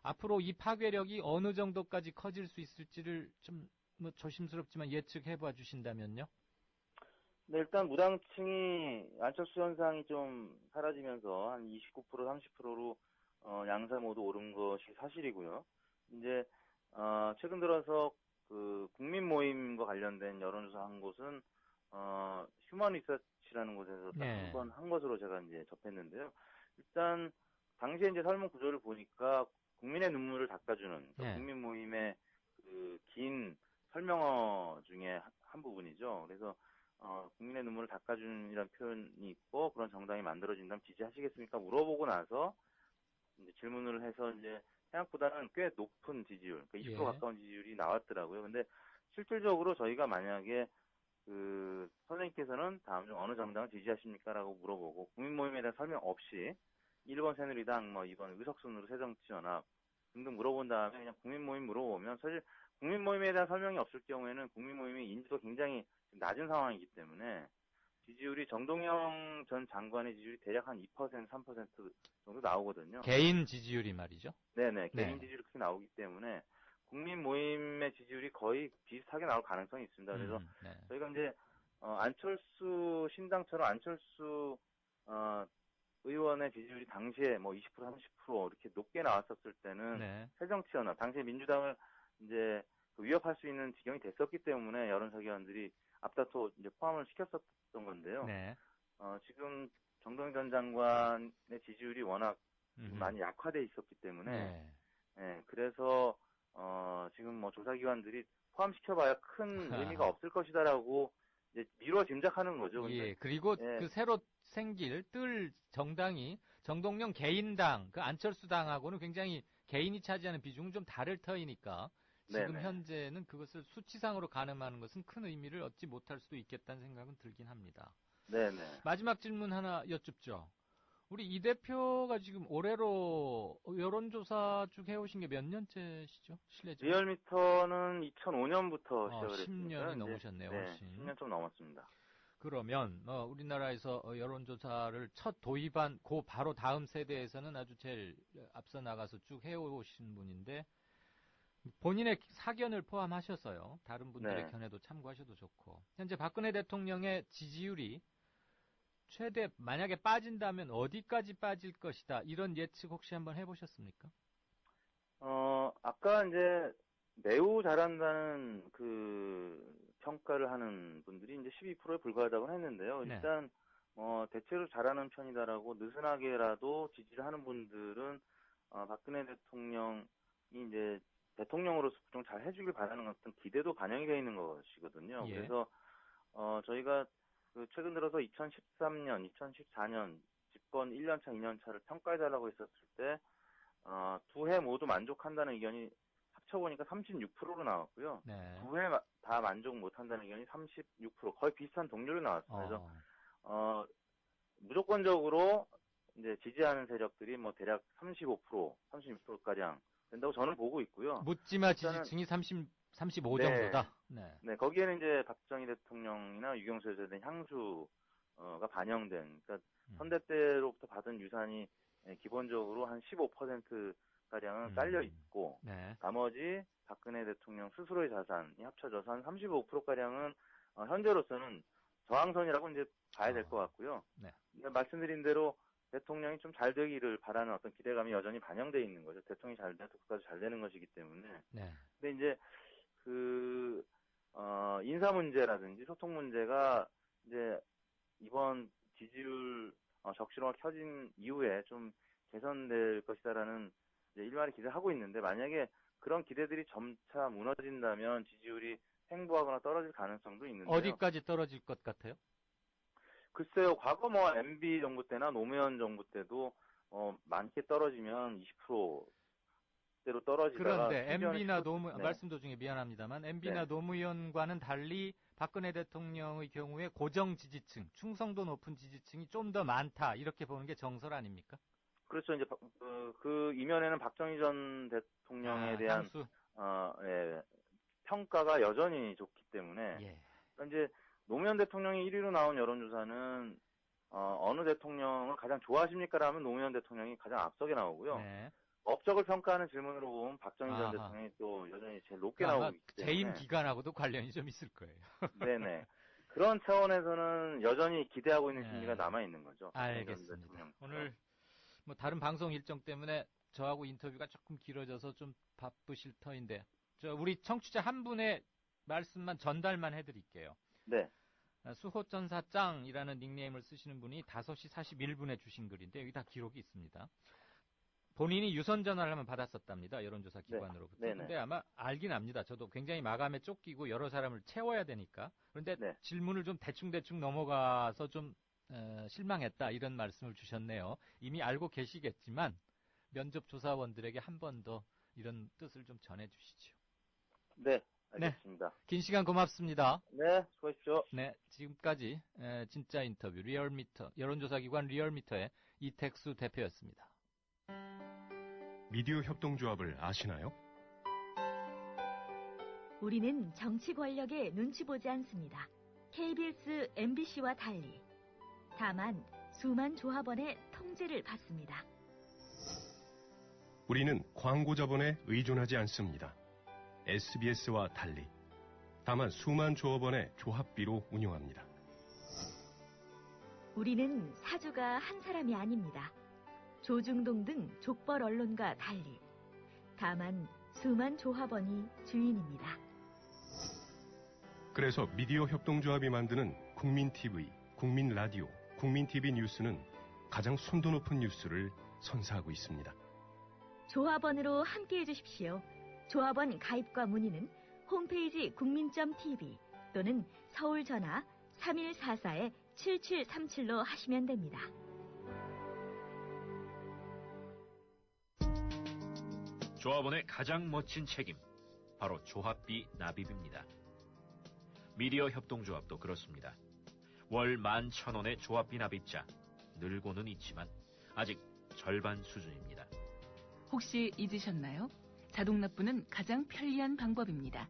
B: 앞으로 이 파괴력이 어느 정도까지 커질 수 있을지를 좀 조심스럽지만 예측해 봐 주신다면요.
E: 네, 일단 무당층이 안철수 현상이 좀 사라지면서 한 29%, 30%로 양사 모두 오른 것이 사실이고요. 이제 최근 들어서 국민 모임과 관련된 여론조사 한 곳은 휴먼 리서치라는 곳에서 딱
B: 네.
E: 한 번 한 것으로 제가 이제 접했는데요. 일단 당시에 이제 설문 구조를 보니까 국민의 눈물을 닦아주는
B: 네.
E: 국민 모임의 긴 설명어 중에 한 부분이죠. 그래서 국민의 눈물을 닦아주는 이런 표현이 있고 그런 정당이 만들어진다면 지지하시겠습니까? 물어보고 나서 이제 질문을 해서 이제 생각보다는 꽤 높은 지지율, 그러니까 20%
B: 예.
E: 가까운 지지율이 나왔더라고요. 근데 실질적으로 저희가 만약에 선생님께서는 다음 중 어느 정당을 지지하십니까? 라고 물어보고 국민모임에 대한 설명 없이 1번 새누리당, 2번 의석순으로 새정치연합 등등 물어본 다음에 그냥 국민모임 물어보면 사실 국민모임에 대한 설명이 없을 경우에는 국민모임의 인지도 굉장히 낮은 상황이기 때문에 지지율이 정동영 전 장관의 지지율이 대략 한 2%, 3% 정도 나오거든요.
B: 개인 지지율이 말이죠.
E: 네네. 개인
B: 네.
E: 지지율이 그렇게 나오기 때문에 국민 모임의 지지율이 거의 비슷하게 나올 가능성이 있습니다. 그래서
B: 네.
E: 저희가 이제 안철수 신당처럼 안철수 의원의 지지율이 당시에 20% 30% 이렇게 높게 나왔었을 때는
B: 네.
E: 새정치연합 당시에 민주당을 이제 위협할 수 있는 지경이 됐었기 때문에 여론조사기관들이 앞다퉈 이제 포함을 시켰었던 건데요.
B: 네.
E: 지금 정동영 전 장관의 지지율이 워낙 많이 약화돼 있었기 때문에
B: 네.
E: 예, 그래서 지금 조사기관들이 포함시켜봐야 큰 의미가 없을 것이다라고 이제 미뤄 짐작하는 거죠. 근데,
B: 예, 그리고
E: 예.
B: 그 새로 뜰 정당이 정동영 개인당, 그 안철수당하고는 굉장히 개인이 차지하는 비중은 좀 다를 터이니까 지금
E: 네네.
B: 현재는 그것을 수치상으로 가늠하는 것은 큰 의미를 얻지 못할 수도 있겠다는 생각은 들긴 합니다.
E: 네네.
B: 마지막 질문 하나 여쭙죠. 우리 이 대표가 지금 올해로 여론조사 쭉 해오신 게 몇 년째시죠? 실례지만.
E: 리얼미터는 2005년부터 시작을
B: 10년이
E: 했으니까
B: 넘으셨네요, 훨씬.
E: 10년 좀 넘었습니다.
B: 그러면 우리나라에서 여론조사를 첫 도입한 그 바로 다음 세대에서는 아주 제일 앞서 나가서 쭉 해오신 분인데 본인의 사견을 포함하셔서요. 다른 분들의
E: 네.
B: 견해도 참고하셔도 좋고. 현재 박근혜 대통령의 지지율이 최대 만약에 빠진다면 어디까지 빠질 것이다. 이런 예측 혹시 한번 해보셨습니까?
E: 아까 이제 매우 잘한다는 평가를 하는 분들이 이제 12%에 불과하다고 했는데요.
B: 네.
E: 일단 대체로 잘하는 편이다라고 느슨하게라도 지지를 하는 분들은 박근혜 대통령이 이제 대통령으로서 좀 잘 해주길 바라는 어떤 기대도 반영이 되어 있는 것이거든요.
B: 예.
E: 그래서 저희가 최근 들어서 2013년, 2014년 집권 1년차, 2년차를 평가해달라고 했었을 때 두 해 모두 만족한다는 의견이 합쳐보니까 36%로 나왔고요.
B: 네.
E: 두 해 다 만족 못한다는 의견이 36%, 거의 비슷한 동률로 나왔습니다. 그래서 무조건적으로 이제 지지하는 세력들이 대략 35%, 36%가량 된다고 저는 보고 있고요.
B: 묻지마 지지층이 35
E: 네.
B: 정도다. 네.
E: 네, 거기에는 이제 박정희 대통령이나 유경수 여사에 대한 향수가 반영된, 그러니까 선대 때로부터 받은 유산이 기본적으로 한 15%가량은 깔려 있고,
B: 네.
E: 나머지 박근혜 대통령 스스로의 자산이 합쳐져서 한 35%가량은 현재로서는 저항선이라고 이제 봐야 될 것 같고요.
B: 네.
E: 말씀드린 대로 대통령이 좀 잘 되기를 바라는 어떤 기대감이 여전히 반영되어 있는 거죠. 대통령이 잘 돼도 국가도 잘 되는 것이기 때문에.
B: 네.
E: 근데 이제 인사 문제라든지 소통 문제가 이제 이번 지지율 적시로가 켜진 이후에 좀 개선될 것이다라는 이제 일말의 기대를 하고 있는데, 만약에 그런 기대들이 점차 무너진다면 지지율이 횡보하거나 떨어질 가능성도 있는데요.
B: 어디까지 떨어질 것 같아요?
E: 글쎄요, 과거 MB 정부 때나 노무현 정부 때도 많게 떨어지면 20%대로 떨어지다가.
B: 그런데 MB나
E: 네.
B: 말씀 도중에 미안합니다만 MB나
E: 네.
B: 노무현과는 달리 박근혜 대통령의 경우에 고정 지지층, 충성도 높은 지지층이 좀 더 많다, 이렇게 보는 게 정설 아닙니까?
E: 그렇죠. 이제 그 이면에는 박정희 전 대통령에 대한
B: 향수.
E: 예, 평가가 여전히 좋기 때문에.
B: 예.
E: 그러니까 이제 노무현 대통령이 1위로 나온 여론조사는 어느 대통령을 가장 좋아하십니까라면 노무현 대통령이 가장 앞서게 나오고요.
B: 네.
E: 업적을 평가하는 질문으로 보면 박정희 전 대통령이 또 여전히 제일 높게
B: 아마
E: 나오고 있기 때문에.
B: 재임 기간하고도 관련이 좀 있을 거예요.
E: 네네. 그런 차원에서는 여전히 기대하고 있는
B: 네.
E: 심리가 남아 있는 거죠.
B: 알겠습니다. 오늘 다른 방송 일정 때문에 저하고 인터뷰가 조금 길어져서 좀 바쁘실 터인데, 우리 청취자 한 분의 말씀만 전달만 해드릴게요.
E: 네.
B: 수호전사짱이라는 닉네임을 쓰시는 분이 5시 41분에 주신 글인데 여기 다 기록이 있습니다. 본인이 유선 전화를 한번 받았었답니다. 여론조사 기관으로부터.
E: 네.
B: 근데 아마 알긴 압니다. 저도 굉장히 마감에 쫓기고 여러 사람을 채워야 되니까. 그런데
E: 네.
B: 질문을 좀 대충 실망했다, 이런 말씀을 주셨네요. 이미 알고 계시겠지만 면접 조사원들에게 한 번 더 이런 뜻을 좀 전해주시죠.
E: 네, 알겠습니다.
B: 긴 시간 고맙습니다.
E: 네, 수고하십시오.
B: 네, 지금까지 진짜 인터뷰 리얼미터 여론조사기관 리얼미터의 이택수 대표였습니다.
F: 미디어 협동조합을 아시나요?
G: 우리는 정치 권력에 눈치 보지 않습니다. KBS, MBC와 달리. 다만 수만 조합원의 통제를 받습니다.
F: 우리는 광고 자본에 의존하지 않습니다. SBS와 달리. 다만 수만 조합원의 조합비로 운영합니다.
G: 우리는 사주가 한 사람이 아닙니다. 조중동 등 족벌 언론과 달리. 다만 수만 조합원이 주인입니다.
F: 그래서 미디어 협동조합이 만드는 국민TV, 국민라디오, 국민TV 뉴스는 가장 순도 높은 뉴스를 선사하고 있습니다.
G: 조합원으로 함께해 주십시오. 조합원 가입과 문의는 홈페이지 국민.tv 또는 서울 전화 3144-7737로 하시면 됩니다.
H: 조합원의 가장 멋진 책임, 바로 조합비 납입입니다. 미디어 협동조합도 그렇습니다. 월 11,000원의 조합비 납입자, 늘고는 있지만 아직 절반 수준입니다.
I: 혹시 잊으셨나요? 자동 납부는 가장 편리한 방법입니다.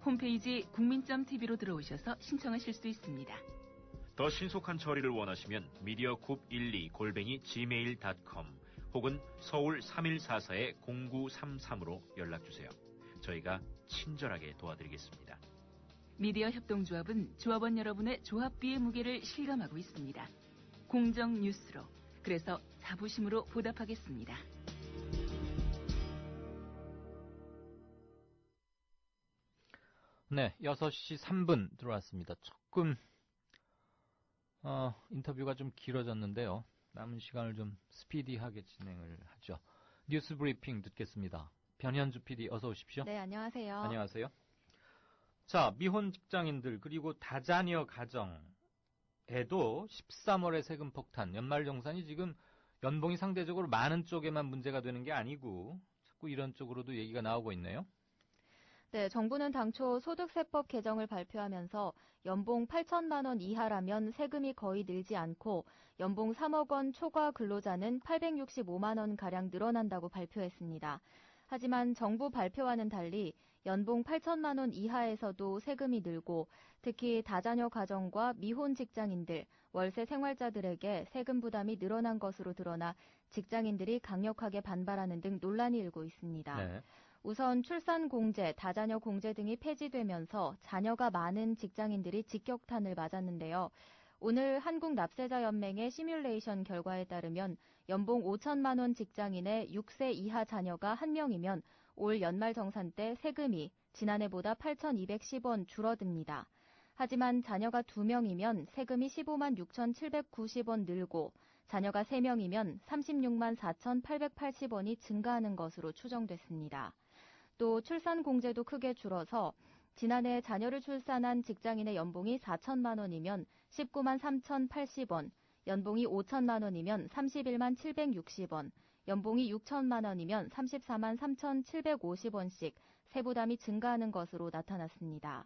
I: 홈페이지 국민.tv로 들어오셔서 신청하실 수 있습니다.
H: 더 신속한 처리를 원하시면 mediacoup12@gmail.com 혹은 서울 3144-0933으로 연락주세요. 저희가 친절하게 도와드리겠습니다.
I: 미디어 협동조합은 조합원 여러분의 조합비의 무게를 실감하고 있습니다. 공정 뉴스로, 그래서 자부심으로 보답하겠습니다.
B: 네, 6시 3분 들어왔습니다. 조금 인터뷰가 좀 길어졌는데요. 남은 시간을 좀 스피디하게 진행을 하죠. 뉴스 브리핑 듣겠습니다. 변현주 PD 어서 오십시오.
J: 네, 안녕하세요.
B: 안녕하세요. 자, 미혼 직장인들 그리고 다자녀 가정에도 13월의 세금 폭탄, 연말정산이 지금 연봉이 상대적으로 많은 쪽에만 문제가 되는 게 아니고 자꾸 이런 쪽으로도 얘기가 나오고 있네요.
J: 네, 정부는 당초 소득세법 개정을 발표하면서 연봉 8천만 원 이하라면 세금이 거의 늘지 않고 연봉 3억 원 초과 근로자는 865만 원가량 늘어난다고 발표했습니다. 하지만 정부 발표와는 달리 연봉 8천만 원 이하에서도 세금이 늘고 특히 다자녀 가정과 미혼 직장인들, 월세 생활자들에게 세금 부담이 늘어난 것으로 드러나 직장인들이 강력하게 반발하는 등 논란이 일고 있습니다. 네. 우선 출산공제, 다자녀 공제 등이 폐지되면서 자녀가 많은 직장인들이 직격탄을 맞았는데요. 오늘 한국납세자연맹의 시뮬레이션 결과에 따르면 연봉 5천만 원 직장인의 6세 이하 자녀가 1명이면 올 연말정산 때 세금이 지난해보다 8,210원 줄어듭니다. 하지만 자녀가 2명이면 세금이 15만 6,790원 늘고 자녀가 3명이면 36만 4,880원이 증가하는 것으로 추정됐습니다. 또 출산공제도 크게 줄어서 지난해 자녀를 출산한 직장인의 연봉이 4천만 원이면 19만 3,080원, 연봉이 5천만 원이면 31만 760원, 연봉이 6천만 원이면 34만 3,750원씩 세부담이 증가하는 것으로 나타났습니다.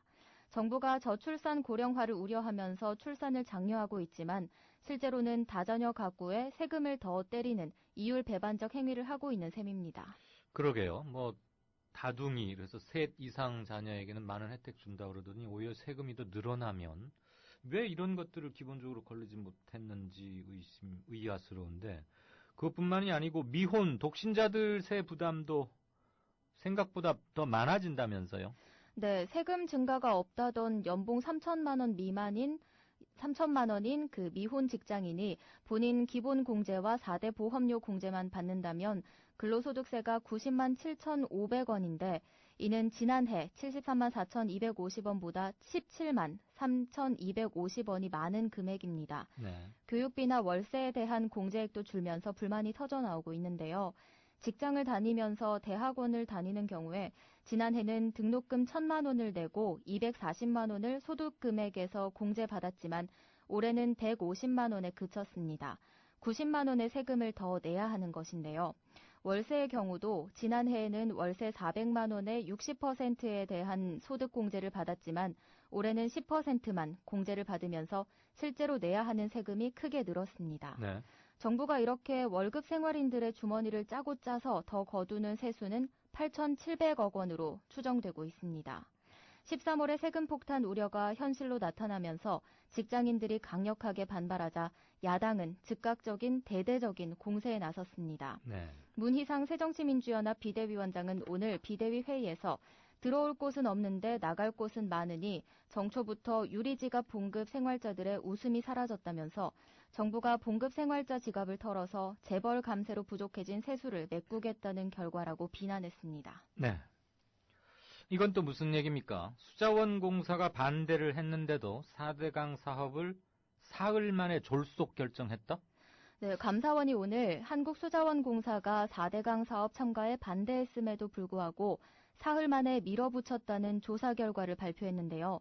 J: 정부가 저출산 고령화를 우려하면서 출산을 장려하고 있지만 실제로는 다자녀 가구에 세금을 더 때리는 이율 배반적 행위를 하고 있는 셈입니다.
B: 그러게요. 다둥이, 그래서 셋 이상 자녀에게는 많은 혜택 준다 그러더니 오히려 세금이 더 늘어나면 왜 이런 것들을 기본적으로 걸리지 못했는지 의아스러운데 그것뿐만이 아니고 미혼, 독신자들 세 부담도 생각보다 더 많아진다면서요?
J: 네, 세금 증가가 없다던 연봉 3천만 원 미만인 3천만 원인 그 미혼 직장인이 본인 기본 공제와 4대 보험료 공제만 받는다면 근로소득세가 90만 7,500원인데 이는 지난해 73만 4,250원보다 17만 3,250원이 많은 금액입니다. 네. 교육비나 월세에 대한 공제액도 줄면서 불만이 터져나오고 있는데요. 직장을 다니면서 대학원을 다니는 경우에 지난해는 등록금 1,000만 원을 내고 240만 원을 소득금액에서 공제받았지만 올해는 150만 원에 그쳤습니다. 90만 원의 세금을 더 내야 하는 것인데요. 월세의 경우도 지난해에는 월세 400만 원의 60%에 대한 소득 공제를 받았지만 올해는 10%만 공제를 받으면서 실제로 내야 하는 세금이 크게 늘었습니다.
B: 네.
J: 정부가 이렇게 월급 생활인들의 주머니를 짜고 짜서 더 거두는 세수는 8,700억 원으로 추정되고 있습니다. 13월의 세금 폭탄 우려가 현실로 나타나면서 직장인들이 강력하게 반발하자 야당은 즉각적인 대대적인 공세에 나섰습니다.
B: 네.
J: 문희상 새정치민주연합 비대위원장은 오늘 비대위 회의에서 들어올 곳은 없는데 나갈 곳은 많으니 정초부터 유리지갑 봉급 생활자들의 웃음이 사라졌다면서 정부가 봉급 생활자 지갑을 털어서 재벌 감세로 부족해진 세수를 메꾸겠다는 결과라고 비난했습니다.
B: 네. 이건 또 무슨 얘기입니까? 수자원공사가 반대를 했는데도 4대강 사업을 사흘 만에 졸속 결정했다?
J: 네, 감사원이 오늘 한국수자원공사가 4대강 사업 참가에 반대했음에도 불구하고 사흘 만에 밀어붙였다는 조사 결과를 발표했는데요.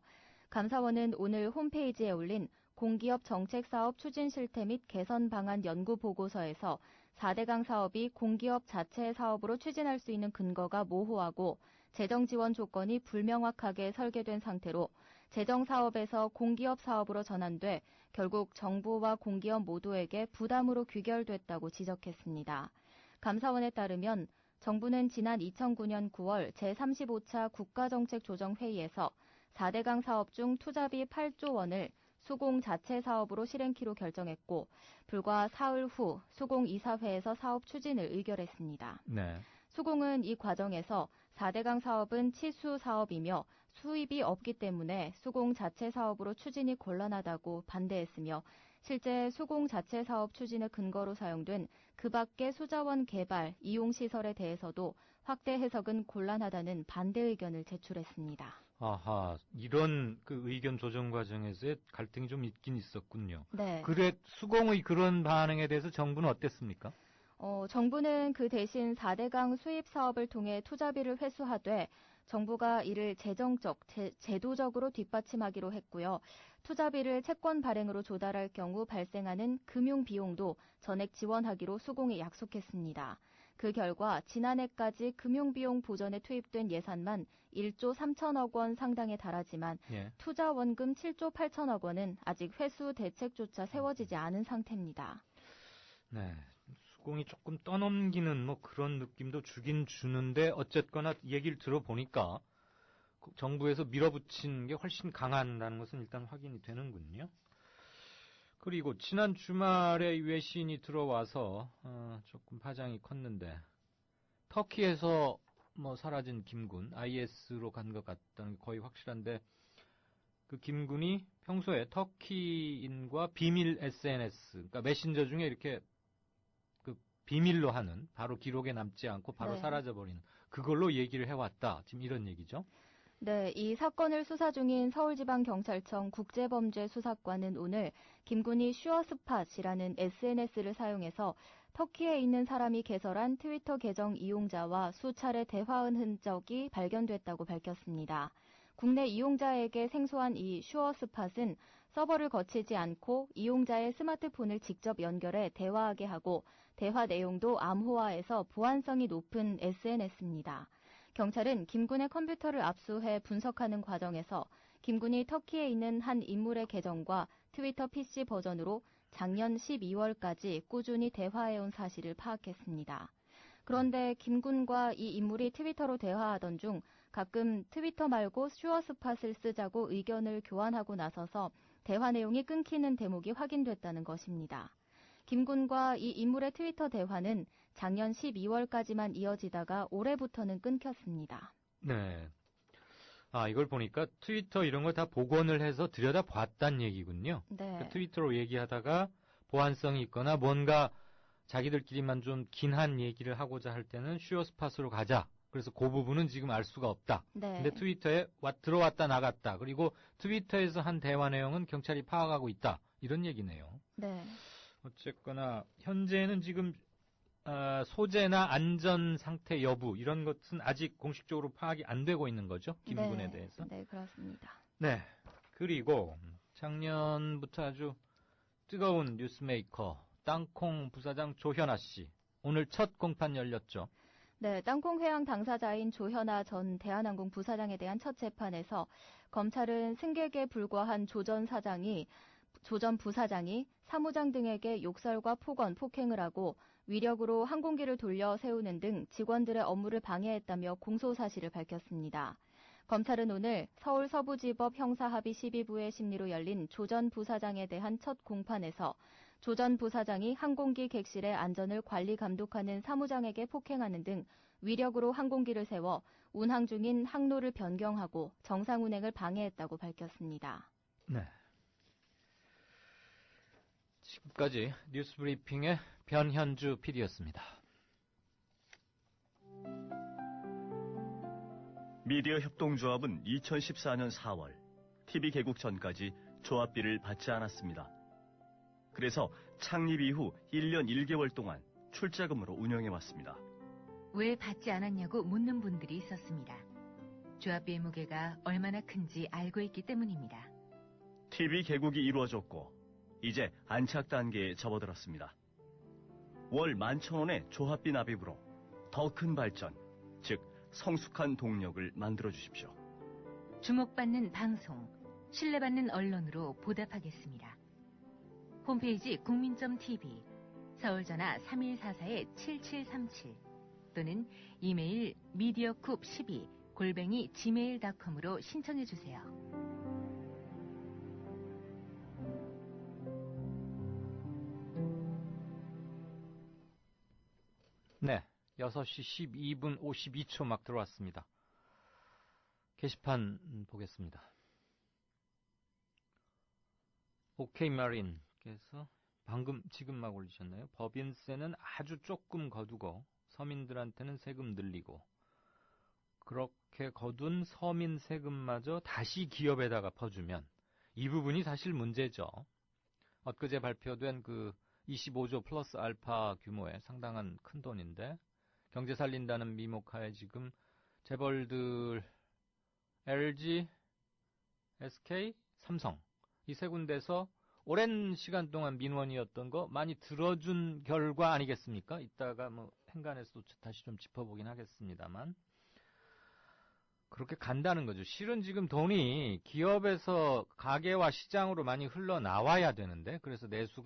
J: 감사원은 오늘 홈페이지에 올린 공기업 정책사업 추진 실태 및 개선 방안 연구 보고서에서 4대강 사업이 공기업 자체의 사업으로 추진할 수 있는 근거가 모호하고 재정 지원 조건이 불명확하게 설계된 상태로 재정 사업에서 공기업 사업으로 전환돼 결국 정부와 공기업 모두에게 부담으로 귀결됐다고 지적했습니다. 감사원에 따르면 정부는 지난 2009년 9월 제35차 국가정책조정회의에서 4대강 사업 중 투자비 8조 원을 수공 자체 사업으로 실행키로 결정했고 불과 사흘 후 수공 이사회에서 사업 추진을 의결했습니다.
B: 네.
J: 수공은 이 과정에서 4대강 사업은 치수 사업이며 수입이 없기 때문에 수공 자체 사업으로 추진이 곤란하다고 반대했으며 실제 수공 자체 사업 추진의 근거로 사용된 그 밖의 수자원 개발, 이용시설에 대해서도 확대 해석은 곤란하다는 반대 의견을 제출했습니다.
B: 아하, 이런 그 의견 조정 과정에서의 갈등이 좀 있긴 있었군요.
J: 네.
B: 그래, 수공의 그런 반응에 대해서 정부는 어땠습니까?
J: 정부는 그 대신 4대강 수입 사업을 통해 투자비를 회수하되 정부가 이를 재정적, 제도적으로 뒷받침하기로 했고요. 투자비를 채권 발행으로 조달할 경우 발생하는 금융 비용도 전액 지원하기로 수공이 약속했습니다. 그 결과 지난해까지 금융비용 보전에 투입된 예산만 1조 3천억 원 상당에 달하지만 투자 원금 7조 8천억 원은 아직 회수 대책조차 세워지지 않은 상태입니다.
B: 네. 수공이 조금 떠넘기는 뭐 그런 느낌도 주긴 주는데 어쨌거나 얘기를 들어보니까 정부에서 밀어붙인 게 훨씬 강하다는 것은 일단 확인이 되는군요. 그리고 지난 주말에 외신이 들어와서 조금 파장이 컸는데 터키에서 뭐 사라진 김군 IS로 간 것 같다는 게 거의 확실한데 그 김군이 평소에 터키인과 비밀 SNS 그러니까 메신저 중에 이렇게 비밀로 하는 바로 기록에 남지 않고 바로 사라져버리는 그걸로 얘기를 해왔다. 지금 이런 얘기죠.
J: 네, 이 사건을 수사 중인 서울지방경찰청 국제범죄수사관은 오늘 김군이 슈어스팟이라는 SNS를 사용해서 터키에 있는 사람이 개설한 트위터 계정 이용자와 수차례 대화한 흔적이 발견됐다고 밝혔습니다. 국내 이용자에게 생소한 이 슈어스팟은 서버를 거치지 않고 이용자의 스마트폰을 직접 연결해 대화하게 하고 대화 내용도 암호화해서 보안성이 높은 SNS입니다. 경찰은 김군의 컴퓨터를 압수해 분석하는 과정에서 김군이 터키에 있는 한 인물의 계정과 트위터 PC 버전으로 작년 12월까지 꾸준히 대화해온 사실을 파악했습니다. 그런데 김군과 이 인물이 트위터로 대화하던 중 가끔 트위터 말고 슈어스팟을 쓰자고 의견을 교환하고 나서서 대화 내용이 끊기는 대목이 확인됐다는 것입니다. 김군과 이 인물의 트위터 대화는 작년 12월까지만 이어지다가 올해부터는 끊겼습니다.
B: 네. 아, 이걸 보니까 트위터 이런 거 다 복원을 해서 들여다봤단 얘기군요.
J: 네.
B: 그러니까 트위터로 얘기하다가 보안성이 있거나 뭔가 자기들끼리만 좀 긴한 얘기를 하고자 할 때는 슈어스팟으로 가자. 그래서 그 부분은 지금 알 수가 없다.
J: 네.
B: 근데 트위터에 들어왔다 나갔다. 그리고 트위터에서 한 대화 내용은 경찰이 파악하고 있다. 이런 얘기네요.
J: 네.
B: 어쨌거나 현재는 지금 소재나 안전 상태 여부 이런 것은 아직 공식적으로 파악이 안 되고 있는 거죠. 김군에 대해서.
J: 네, 그렇습니다.
B: 네. 그리고 작년부터 아주 뜨거운 뉴스메이커 땅콩 부사장 조현아 씨. 오늘 첫 공판 열렸죠.
J: 네, 땅콩 회항 당사자인 조현아 전 대한항공 부사장에 대한 첫 재판에서 검찰은 승객에 불과한 조 전 부사장이 사무장 등에게 욕설과 폭언, 폭행을 하고 위력으로 항공기를 돌려 세우는 등 직원들의 업무를 방해했다며 공소 사실을 밝혔습니다. 검찰은 오늘 서울 서부지법 형사합의 12부의 심리로 열린 조 전 부사장에 대한 첫 공판에서 조 전 부사장이 항공기 객실의 안전을 관리 감독하는 사무장에게 폭행하는 등 위력으로 항공기를 세워 운항 중인 항로를 변경하고 정상 운행을 방해했다고 밝혔습니다.
B: 네. 지금까지 뉴스브리핑의 변현주 PD였습니다.
K: 미디어 협동조합은 2014년 4월 TV 개국 전까지 조합비를 받지 않았습니다. 그래서 창립 이후 1년 1개월 동안 출자금으로 운영해왔습니다.
L: 왜 받지 않았냐고 묻는 분들이 있었습니다. 조합비의 무게가 얼마나 큰지 알고 있기 때문입니다.
K: TV 개국이 이루어졌고 이제 안착 단계에 접어들었습니다. 월 11,000원의 조합비 납입으로 더 큰 발전, 즉 성숙한 동력을 만들어 주십시오.
L: 주목받는 방송, 신뢰받는 언론으로 보답하겠습니다. 홈페이지 국민.tv, 서울전화 3144-7737 또는 이메일 mediacoup12@gmail.com으로 신청해 주세요.
B: 네, 6시 12분 52초 막 들어왔습니다. 게시판 보겠습니다. 오케이 마린께서 지금 막 올리셨나요? 법인세는 아주 조금 거두고 서민들한테는 세금 늘리고 그렇게 거둔 서민 세금마저 다시 기업에다가 퍼주면 이 부분이 사실 문제죠. 엊그제 발표된 그 25조 플러스 알파 규모의 상당한 큰 돈인데 경제 살린다는 미목하에 지금 재벌들 LG, SK, 삼성 이 세 군데서 오랜 시간 동안 민원이었던 거 많이 들어준 결과 아니겠습니까? 이따가 뭐 행간에서도 다시 좀 짚어보긴 하겠습니다만 그렇게 간다는 거죠. 실은 지금 돈이 기업에서 가계와 시장으로 많이 흘러나와야 되는데 그래서 내수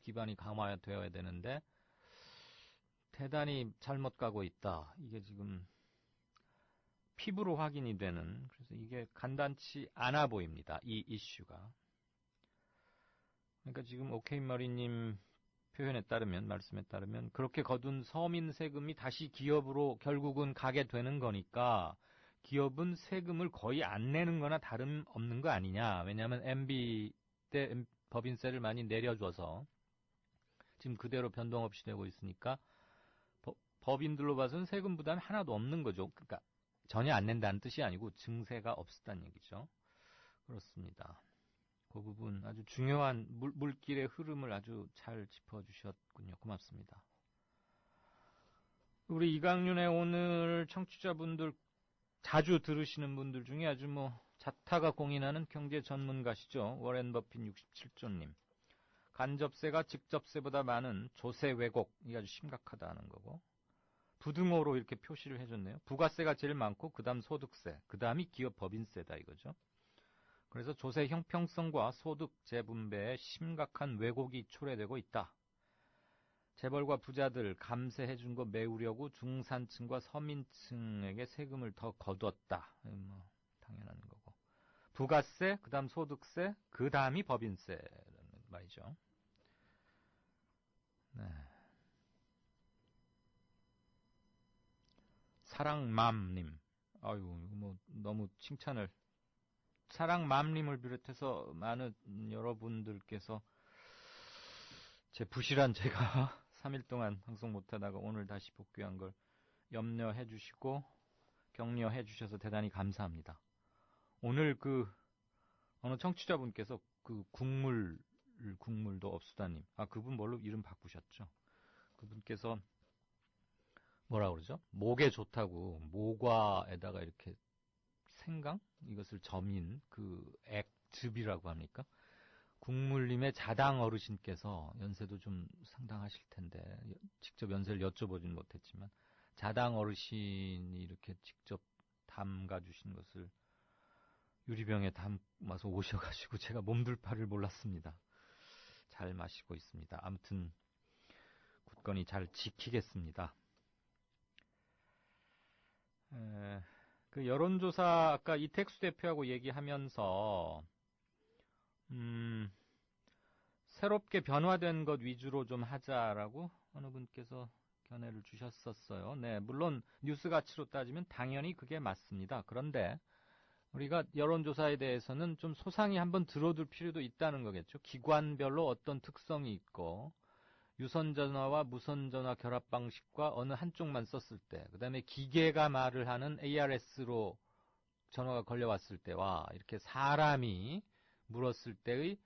B: 기반이 강화되어야 되는데 대단히 잘못 가고 있다. 이게 지금 피부로 확인이 되는 그래서 이게 간단치 않아 보입니다. 이 이슈가. 그러니까 지금 오케이머리님 말씀에 따르면 그렇게 거둔 서민 세금이 다시 기업으로 결국은 가게 되는 거니까 기업은 세금을 거의 안 내는 거나 다름없는 거 아니냐. 왜냐하면 MB 때 법인세를 많이 내려줘서 지금 그대로 변동 없이 되고 있으니까 법인들로 봐서는 세금 부담이 하나도 없는 거죠. 그러니까 전혀 안 낸다는 뜻이 아니고 증세가 없었다는 얘기죠. 그렇습니다. 그 부분 아주 중요한 물길의 흐름을 아주 잘 짚어주셨군요. 고맙습니다. 우리 이강윤의 오늘 청취자분들 자주 들으시는 분들 중에 아주 자타가 공인하는 경제 전문가시죠. 워렌 버핏 67조님. 간접세가 직접세보다 많은 조세 왜곡, 이게 아주 심각하다는 거고. 부등호로 이렇게 표시를 해줬네요. 부가세가 제일 많고 그 다음 소득세, 그 다음이 기업 법인세다 이거죠. 그래서 조세 형평성과 소득 재분배에 심각한 왜곡이 초래되고 있다. 재벌과 부자들 감세해준 거 메우려고 중산층과 서민층에게 세금을 더 거뒀다. 당연한 거고. 부가세, 그 다음 소득세, 그 다음이 법인세라는 말이죠. 네. 사랑맘님. 아유, 너무 칭찬을. 사랑맘님을 비롯해서 많은 여러분들께서 제 부실한 제가 3일 동안 방송 못하다가 오늘 다시 복귀한 걸 염려해 주시고 격려해 주셔서 대단히 감사합니다. 오늘 어느 청취자분께서 국물도 없수다님. 그분 뭘로 이름 바꾸셨죠? 그분께서 뭐라 그러죠? 목에 좋다고 모과에다가 이렇게 생강? 이것을 점인 액즙이라고 합니까? 국물님의 자당 어르신께서 연세도 좀 상당하실 텐데 직접 연세를 여쭤보진 못했지만 자당 어르신이 이렇게 직접 담가주신 것을 유리병에 담아서 오셔가지고 제가 몸둘 바를 몰랐습니다. 잘 마시고 있습니다. 아무튼 굳건히 잘 지키겠습니다. 그 여론조사 아까 이택수 대표하고 얘기하면서 새롭게 변화된 것 위주로 좀 하자라고 어느 분께서 견해를 주셨었어요. 네, 물론 뉴스 가치로 따지면 당연히 그게 맞습니다. 그런데 우리가 여론조사에 대해서는 좀 소상히 한번 들어둘 필요도 있다는 거겠죠. 기관별로 어떤 특성이 있고 유선전화와 무선전화 결합 방식과 어느 한쪽만 썼을 때, 그 다음에 기계가 말을 하는 ARS로 전화가 걸려왔을 때와 이렇게 사람이 물었을 때의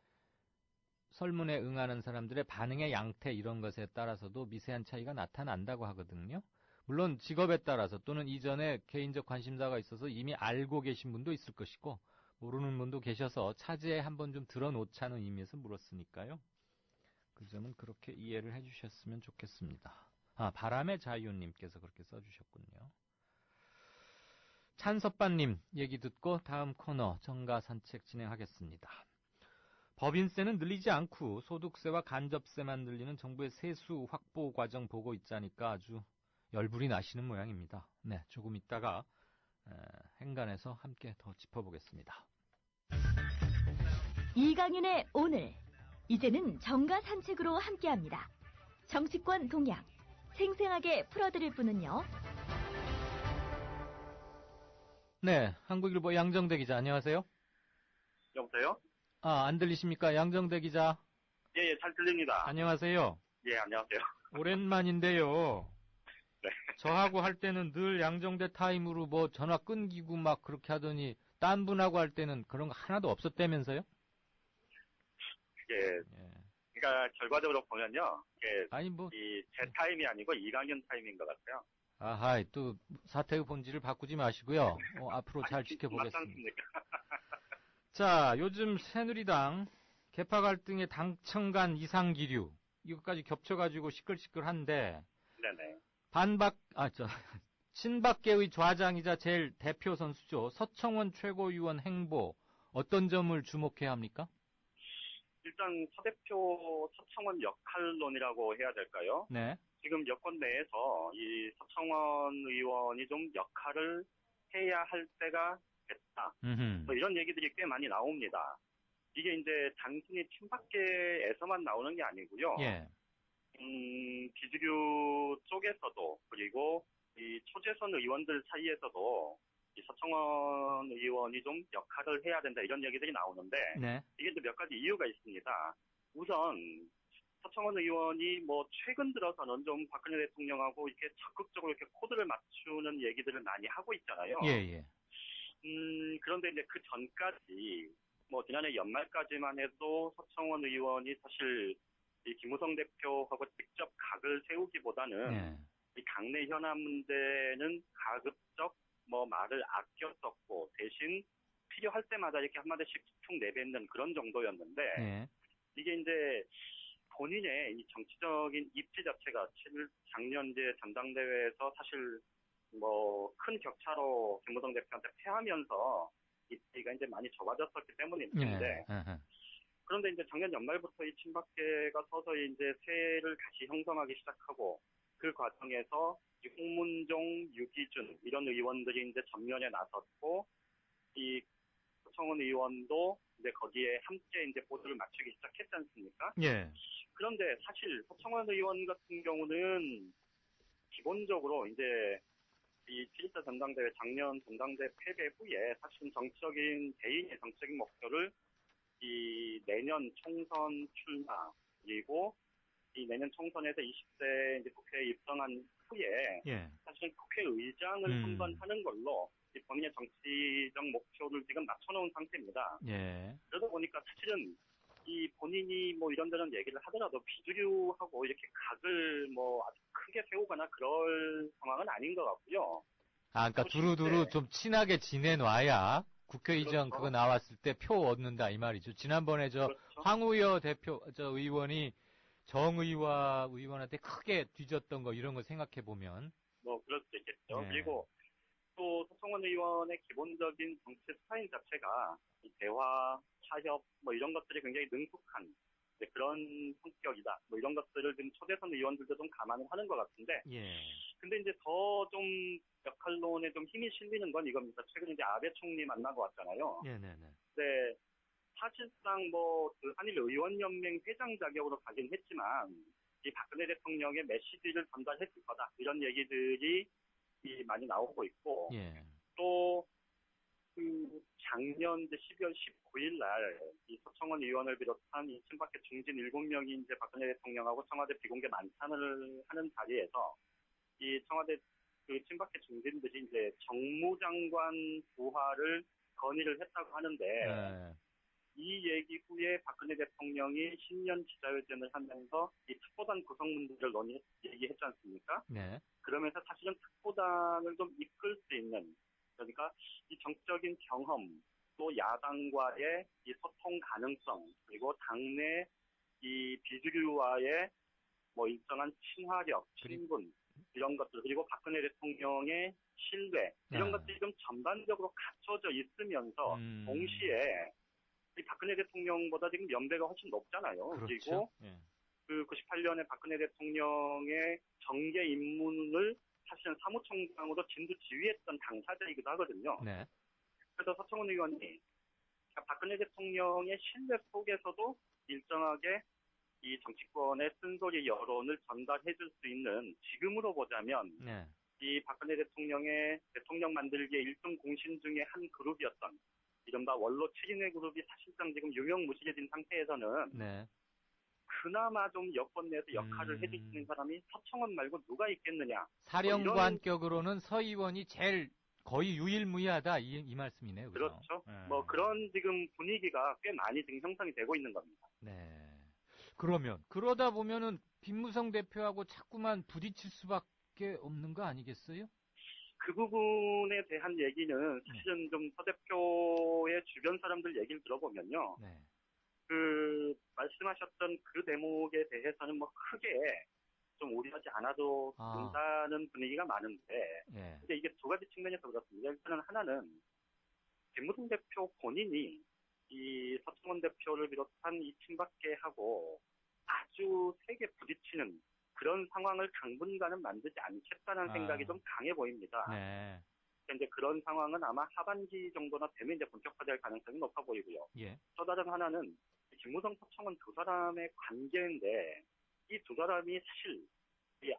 B: 설문에 응하는 사람들의 반응의 양태 이런 것에 따라서도 미세한 차이가 나타난다고 하거든요. 물론 직업에 따라서 또는 이전에 개인적 관심사가 있어서 이미 알고 계신 분도 있을 것이고 모르는 분도 계셔서 차제에 한번 좀 들어놓자는 의미에서 물었으니까요. 그 점은 그렇게 이해를 해주셨으면 좋겠습니다. 바람의 자유님께서 그렇게 써주셨군요. 찬섭반님 얘기 듣고 다음 코너 정가 산책 진행하겠습니다. 법인세는 늘리지 않고 소득세와 간접세만 늘리는 정부의 세수 확보 과정 보고 있자니까 아주 열불이 나시는 모양입니다. 네, 조금 있다가 행간에서 함께 더 짚어보겠습니다.
G: 이강윤의 오늘, 이제는 정가 산책으로 함께합니다. 정치권 동향, 생생하게 풀어드릴 분은요.
B: 네, 한국일보 양정대 기자 안녕하세요.
M: 여보세요?
B: 안 들리십니까? 양정대 기자.
M: 예, 잘 들립니다.
B: 안녕하세요.
M: 예, 안녕하세요.
B: 오랜만인데요.
M: 네.
B: 저하고 할 때는 늘 양정대 타임으로 뭐 전화 끊기고 막 그렇게 하더니 딴 분하고 할 때는 그런 거 하나도 없었다면서요?
M: 예. 그러니까 결과적으로 보면요.
B: 아니 뭐
M: 제 타임이 아니고 이강윤 타임인 것 같아요.
B: 아하, 또 사태의 본질을 바꾸지 마시고요. 앞으로 잘 지켜보겠습니다.
M: 맞습니까?
B: 자, 요즘 새누리당 개파 갈등의 당청 간 이상기류 이것까지 겹쳐가지고 시끌시끌한데
M: 네네.
B: 친박계의 좌장이자 제일 대표 선수죠. 서청원 최고위원 행보 어떤 점을 주목해야 합니까?
M: 일단 서 대표 서청원 역할론이라고 해야 될까요?
B: 네.
M: 지금 여권 내에서 이 서청원 의원이 좀 역할을 해야 할 때가 됐다. 뭐 이런 얘기들이 꽤 많이 나옵니다. 이게 이제 단순히 친박계에서만 나오는 게 아니고요.
B: 예.
M: 비주류 쪽에서도 그리고 이 초재선 의원들 사이에서도 이 서청원 의원이 좀 역할을 해야 된다 이런 얘기들이 나오는데
B: 네.
M: 이게 또 몇 가지 이유가 있습니다. 우선 서청원 의원이 뭐 최근 들어서는 좀 박근혜 대통령하고 이렇게 적극적으로 이렇게 코드를 맞추는 얘기들을 많이 하고 있잖아요.
B: 예.
M: 그런데 이제 그 전까지 뭐 지난해 연말까지만 해도 서청원 의원이 사실 이 김무성 대표하고 직접 각을 세우기보다는 이 당내 현안 문제는 가급적 뭐 말을 아껴 썼고 대신 필요할 때마다 이렇게 한마디씩 툭 내뱉는 그런 정도였는데 이게 이제 본인의 이 정치적인 입지 자체가 작년 이제 전당대회에서 사실 뭐 큰 격차로 김무성 대표한테 패하면서 입지가 이제 많이 좁아졌었기 때문인데 그런데 이제 작년 연말부터 이 친박계가 서서히 이제 세를 다시 형성하기 시작하고 그 과정에서 이 홍문종, 유기준 이런 의원들이 이제 전면에 나섰고 이 서청원 의원도 이제 거기에 함께 이제 보도를 맞추기 시작했지 않습니까?
B: 예.
M: 그런데 사실 서청원 의원 같은 경우는 기본적으로 이제 이 7.4 전당대회 작년 전당대 패배 후에 사실 개인의 정치적인 목표를 이 내년 총선 출마 그리고 이 내년 총선에서 20대 이제 국회에 입성한 후에 사실 국회의장을 한번 하는 걸로 본인의 정치적 목표를 지금 맞춰놓은 상태입니다. 그러다 보니까 사실은 이 본인이 뭐 이런저런 얘기를 하더라도 비주류하고 이렇게 각을 뭐 아주 크게 세우거나 그럴 상황은 아닌 것 같고요.
B: 그러니까 두루두루 좀 친하게 지내놔야 국회의장 그거 나왔을 때 표 얻는다 이 말이죠. 지난번에 황우여 대표 의원이 정의와 의원한테 크게 뒤졌던 거 이런 거 생각해 보면
M: 뭐 그럴 수 있겠죠. 그리고 또 서청원 의원의 기본적인 정치 스타일 자체가 이 대화, 타협 뭐 이런 것들이 굉장히 능숙한 그런 성격이다. 뭐 이런 것들을 지금 초대선 의원들도 좀 감안을 하는 것 같은데. 근데 이제 더 좀 역할론에 좀 힘이 실리는 건 이겁니다. 최근에 이제 아베 총리 만나고 왔잖아요. 네. 사실상 뭐 그 한일 의원연맹 회장 자격으로 가긴 했지만 이 박근혜 대통령의 메시지를 전달했을 거다. 이런 얘기들이 많이 나오고 있고. 또 그 작년 이제 12월 19일 날 이 서청원 의원을 비롯한 이 친박계 중진 7명이 이제 박근혜 대통령하고 청와대 비공개 만찬을 하는 자리에서 이 청와대 그 친박계 중진들이 이제 정무장관 부하를 건의를 했다고 하는데 이 얘기 후에 박근혜 대통령이 신년 기자회견을 하면서 이 특보단 구성문들을 얘기했지 않습니까? 그러면서 사실은 특보단을 좀 이끌 수 있는 그러니까 이 정치적인 경험 또 야당과의 이 소통 가능성 그리고 당내 이 비주류와의 뭐 일정한 친화력, 친분 이런 것들 그리고 박근혜 대통령의 신뢰 이런 것들이 좀 전반적으로 갖춰져 있으면서 동시에 이 박근혜 대통령보다 지금 연배가 훨씬 높잖아요. 그리고 그 98년에 박근혜 대통령의 정계 입문을 사실은 사무총장으로 진두 지휘했던 당사자이기도 하거든요. 그래서 서청원 의원이 박근혜 대통령의 신뢰 속에서도 일정하게 이 정치권의 쓴소리 여론을 전달해 줄 수 있는 지금으로 보자면 이 박근혜 대통령의 대통령 만들기의 1등 공신 중에 한 그룹이었던 이른바 원로 7인의 그룹이 사실상 지금 유명무실해진 상태에서는 그나마 좀 여권 내에서 역할을 해줄 수 있는 사람이 서청원 말고 누가 있겠느냐.
B: 사령관격으로는 서 의원이 제일 거의 유일무이하다 이 말씀이네요.
M: 그렇죠. 뭐 그런 지금 분위기가 꽤 많이 지금 형성이 되고 있는 겁니다.
B: 그러면 그러다 보면은 김무성 대표하고 자꾸만 부딪힐 수밖에 없는 거 아니겠어요?
M: 그 부분에 대한 얘기는 사실은 좀 서 대표의 주변 사람들 얘기를 들어보면요. 그 말씀하셨던 그 대목에 대해서는 뭐 크게 좀 우려하지 않아도 된다는 분위기가 많은데 근데 이게 두 가지 측면에서 그렇습니다. 일단은 하나는 김무성 대표 본인이 이 서청원 대표를 비롯한 이 친박계하고 아주 세게 부딪히는 그런 상황을 당분간은 만들지 않겠다는 생각이 좀 강해 보입니다. 이제 그런 상황은 아마 하반기 정도나 되면 이제 본격화될 가능성이 높아 보이고요. 또 다른 하나는 김무성, 서청원 두 사람의 관계인데 이 두 사람이 사실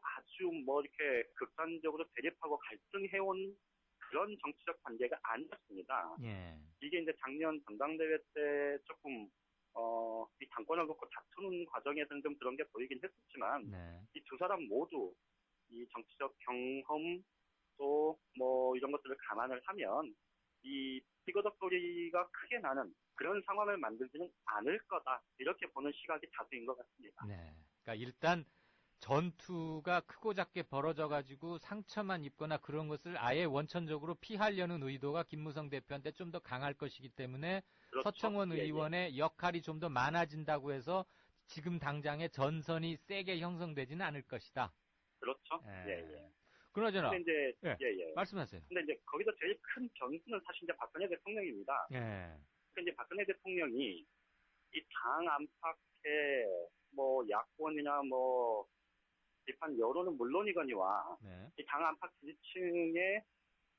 M: 아주 뭐 이렇게 극단적으로 대립하고 갈등해온 그런 정치적 관계가 아니었습니다. 이게 이제 작년 전당대회 때 조금 이 당권을 놓고 다투는 과정에서는 좀 그런 게 보이긴 했었지만 이 두 사람 모두 이 정치적 경험 또 뭐 이런 것들을 감안을 하면 이 피거덕 소리가 크게 나는 그런 상황을 만들지는 않을 거다 이렇게 보는 시각이 다수인 것 같습니다.
B: 그러니까 일단 전투가 크고 작게 벌어져가지고 상처만 입거나 그런 것을 아예 원천적으로 피하려는 의도가 김무성 대표한테 좀 더 강할 것이기 때문에 서청원 의원의 역할이 좀 더 많아진다고 해서 지금 당장의 전선이 세게 형성되지는 않을 것이다.
M: 그렇죠.
B: 그러잖아.
M: 근데 이제
B: 말씀하세요.
M: 근데 이제 거기서 제일 큰 변수는 사실 이제 박근혜 대통령입니다. 근데 이제 박근혜 대통령이 이 당 안팎의 뭐 야권이나 뭐 비판 여론은 물론이거니와 이 당 안팎 지지층의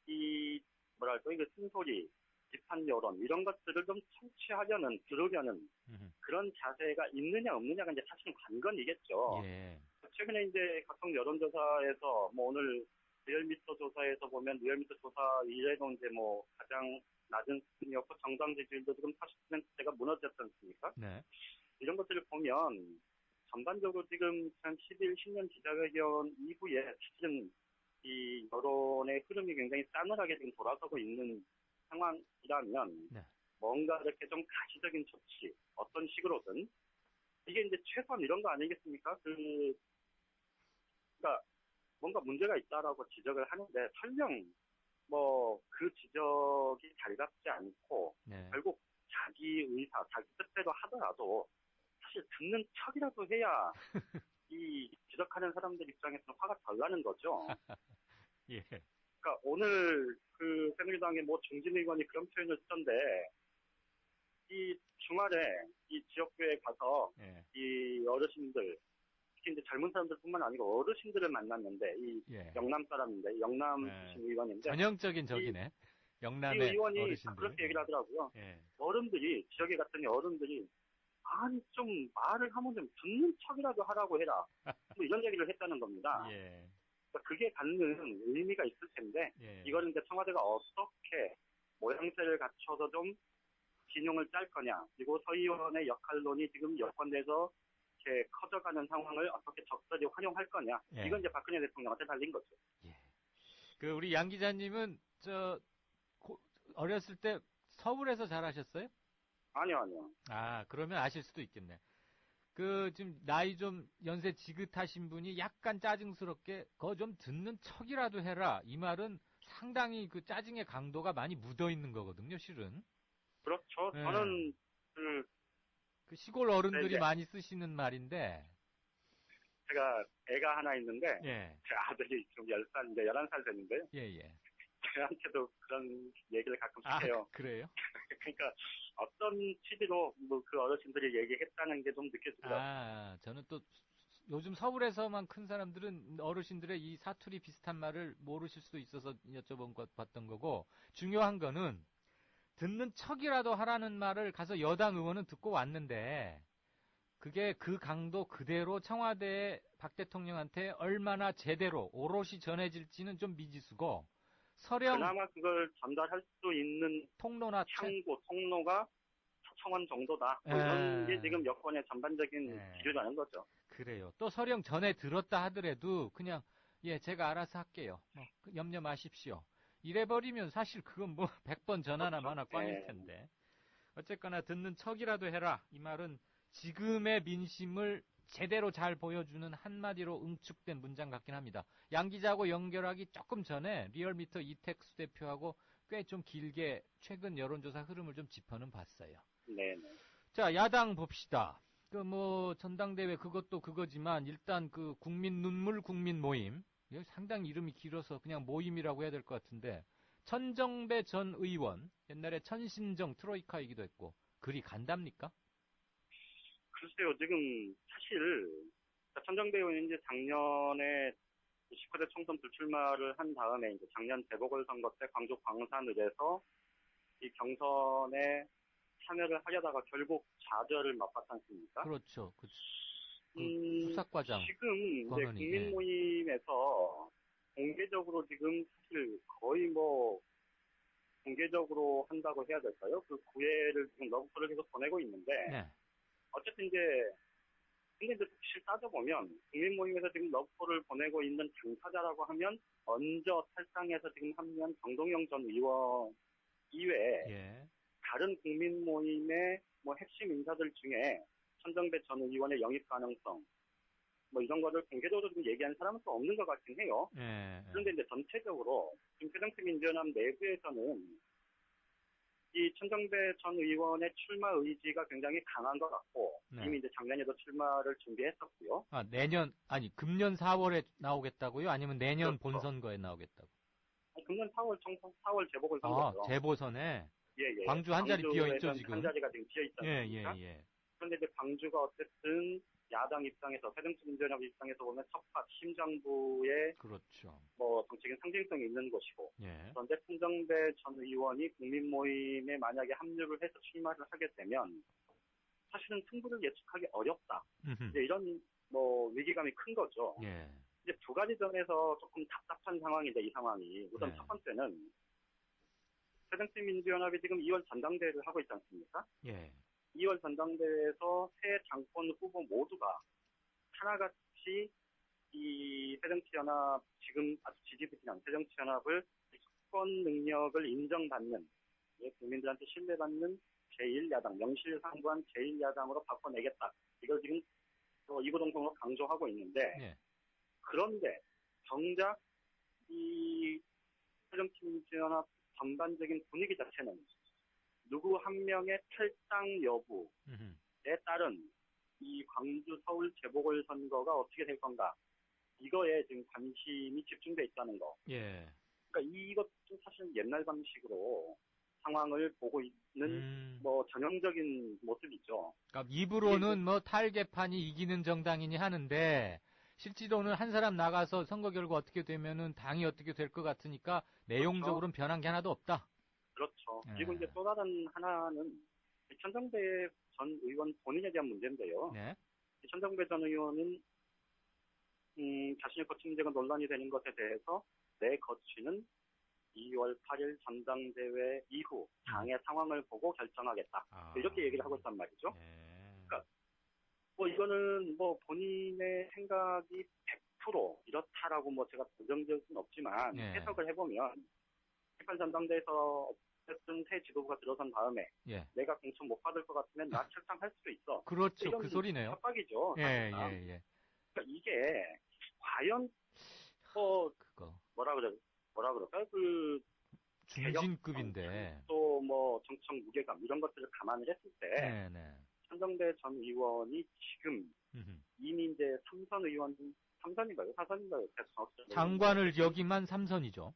M: 이 뭐랄까 이거 쓴소리, 비판 여론 이런 것들을 좀 청취하려는 들으려는 그런 자세가 있느냐 없느냐가 이제 사실은 관건이겠죠. 최근에 이제 각종 여론조사에서 뭐 오늘 리얼미터 조사에서 보면 리얼미터 조사 이래도 이제 뭐 가장 낮은 수준이었고 정당 지지율도 지금 40%대가 무너졌지 않습니까? 이런 것들을 보면 전반적으로 지금 한 11, 10년 기자회견 이후에 사실은 이 여론의 흐름이 굉장히 싸늘하게 지금 돌아서고 있는 상황이라면 뭔가 이렇게 좀 가시적인 조치 어떤 식으로든 이게 이제 최소한 이런 거 아니겠습니까? 그러니까 뭔가 문제가 있다라고 지적을 하는데 설령 그 지적이 달갑지 않고,
B: 네.
M: 결국 자기 의사, 자기 뜻대로 하더라도, 사실 듣는 척이라도 해야, 이 지적하는 사람들 입장에서는 화가 덜 나는 거죠.
B: 예.
M: 그러니까 오늘 새누리당의 중진 의원이 그런 표현을 쓰던데, 이 주말에 이 지역구에 가서
B: 예.
M: 이 어르신들, 특히 이제 젊은 사람들뿐만 아니고 어르신들을 만났는데, 이
B: 예.
M: 영남 사람인데, 영남 출신 의원인데,
B: 전형적인 적이네. 영남의
M: 이 의원이
B: 어르신들.
M: 그렇게 얘기를 하더라고요.
B: 예.
M: 어른들이, 지역에 갔더니 어른들이, 아니, 좀 말을 하면 좀 듣는 척이라도 하라고 해라. 이런 얘기를 했다는 겁니다.
B: 예.
M: 그러니까 그게 갖는 의미가 있을 텐데,
B: 예.
M: 이거를 이제 청와대가 어떻게 모양새를 갖춰서 좀 진용을 짤 거냐, 그리고 서 의원의 역할론이 지금 여권 내에서 이렇게 커져가는 상황을 어떻게 적절히 활용할 거냐,
B: 예.
M: 이건 이제 박근혜 대통령한테 달린 거죠.
B: 예. 우리 양 기자님은 어렸을 때 서울에서 자라셨어요?
M: 아니요.
B: 아, 그러면 아실 수도 있겠네. 지금 나이 좀 연세 지긋하신 분이 약간 짜증스럽게 그거 좀 듣는 척이라도 해라. 이 말은 상당히 그 짜증의 강도가 많이 묻어 있는 거거든요, 실은.
M: 그렇죠.
B: 예.
M: 저는
B: 그 시골 어른들이
M: 네.
B: 많이 쓰시는 말인데.
M: 제가 애가 하나 있는데,
B: 예.
M: 제 아들이 지금 10살, 이제 11살 됐는데요.
B: 예.
M: 저한테도 그런 얘기를 가끔씩 해요.
B: 그래요?
M: 그러니까 어떤 취지로 그 어르신들이 얘기했다는 게 좀 느껴지더라고요.
B: 저는 또 요즘 서울에서만 큰 사람들은 어르신들의 이 사투리 비슷한 말을 모르실 수도 있어서 여쭤봤던 거고, 중요한 거는 듣는 척이라도 하라는 말을 가서 여당 의원은 듣고 왔는데, 그게 그 강도 그대로 청와대 박 대통령한테 얼마나 제대로 오롯이 전해질지는 좀 미지수고,
M: 그나마 그걸 전달할 수 있는 통로가 서청원 정도다. 이런 게 지금 여권의 전반적인 기류라는 거죠.
B: 그래요. 또 서령 전에 들었다 하더라도 그냥 제가 알아서 할게요. 염려 마십시오. 이래버리면 사실 그건 100번 전화나 마나 꽝일 텐데. 어쨌거나 듣는 척이라도 해라. 이 말은 지금의 민심을 제대로 잘 보여주는 한마디로 응축된 문장 같긴 합니다. 양 기자하고 연결하기 조금 전에 리얼미터 이택수 대표하고 꽤 좀 길게 최근 여론조사 흐름을 좀 짚어는 봤어요.
M: 네.
B: 자, 야당 봅시다. 전당대회 그것도 그거지만 일단 국민 눈물 국민 모임. 상당히 이름이 길어서 그냥 모임이라고 해야 될 것 같은데, 천정배 전 의원, 옛날에 천신정 트로이카이기도 했고, 그리 간답니까?
M: 글쎄요, 지금 사실 천정배 의원이 이제 작년에 19대 총선 불출마를 한 다음에 이제 작년 재보궐선거 때 광주 광산을에서 이 경선에 참여를 하려다가 결국 좌절을 맛봤지 않습니까?
B: 그렇죠. 수사과장.
M: 지금 이제 국민 모임에서 공개적으로 지금 사실 거의 공개적으로 한다고 해야 될까요? 그 구애를 지금 러브콜을 계속 보내고 있는데, 어쨌든 근데 이제 사실 따져보면, 국민 모임에서 지금 러브콜을 보내고 있는 당사자라고 하면, 먼저 탈당해서 지금 합류한 정동영 전 의원 이외에, 다른 국민 모임의 핵심 인사들 중에, 천정배 전 의원의 영입 가능성, 이런 거를 공개적으로 좀 얘기하는 사람은 또 없는 것 같긴 해요. 그런데 이제 전체적으로, 지금 새정치민주연합 내부에서는, 이 천정배 전 의원의 출마 의지가 굉장히 강한 것 같고, 이미 이제 작년에도 출마를 준비했었고요.
B: 금년 4월에 나오겠다고요? 아니면 내년 본선거에 나오겠다고?
M: 금년 4월 재보궐선거죠.
B: 재보선에?
M: 예.
B: 광주 한 자리 비어있죠, 지금?
M: 한 자리가 지금 비어있지 않습니까?
B: 예.
M: 그런데 이제 광주가 어쨌든 야당 입장에서, 새정치민주연합 입장에서 보면 첫phát 심정부의
B: 그렇죠.
M: 정치적인 상징성이 있는 곳이고,
B: 예.
M: 그런데 천정배 전 의원이 국민 모임에 만약에 합류를 해서 출마를 하게 되면 사실은 승부를 예측하기 어렵다. 이제 이런 위기감이 큰 거죠.
B: 예.
M: 이제 두 가지 점에서 조금 답답한 상황인데, 이 상황이 우선 첫 번째는 새정치민주연합이 지금 2월 전당대회를 하고 있지 않습니까?
B: 예.
M: 2월 전당대회에서 새 당권 후보 모두가 하나같이 이 새정치연합, 지금 아주 지지부진한 새정치연합을 수권 능력을 인정받는, 국민들한테 신뢰받는 제1야당, 명실상부한 제1야당으로 바꿔내겠다. 이걸 지금 이구동성으로 강조하고 있는데, 그런데 정작 이 새정치민주연합 전반적인 분위기 자체는 누구 한 명의 탈당 여부에 따른 이 광주 서울 재보궐선거가 어떻게 될 건가 이거에 지금 관심이 집중돼 있다는 거.
B: 예.
M: 그러니까 이것도 사실 옛날 방식으로 상황을 보고 있는 뭐 전형적인 모습이죠.
B: 그러니까 입으로는 뭐 탈개판이 이기는 정당이니 하는데 실제로는 한 사람 나가서 선거 결과 어떻게 되면은 당이 어떻게 될 것 같으니까 내용적으로는
M: 그렇죠.
B: 변한 게 하나도 없다.
M: 그렇죠. 그리고 이제 또 다른 하나는 천정배 전 의원 본인에 대한 문제인데요.
B: 네.
M: 천정배 전 의원은 자신의 거취 문제가 논란이 되는 것에 대해서 내 거취는 2월 8일 전당대회 이후 당의 상황을 보고 결정하겠다. 이렇게 얘기를 하고 있단 말이죠. 그러니까 뭐 이거는 뭐 본인의 생각이 100% 이렇다라고 뭐 제가 부정적일 수는 없지만 해석을 해보면 18 전당대회에서 어쨌든 새 지도부가 들어선 다음에 내가 공천 못 받을 것 같으면 나 출당할 수도 있어.
B: 그렇죠. 그 소리네요.
M: 협박이죠.
B: 예.
M: 그러니까 이게 과연 뭐라 그럴까요? 그
B: 중진급인데
M: 또 뭐 정청 무게감 이런 것들을 감안을 했을 때 천정배 전 의원이 지금 이미 이제 3선 의원 3선인가요? 4선인가요?
B: 장관을 역임한 3선이죠.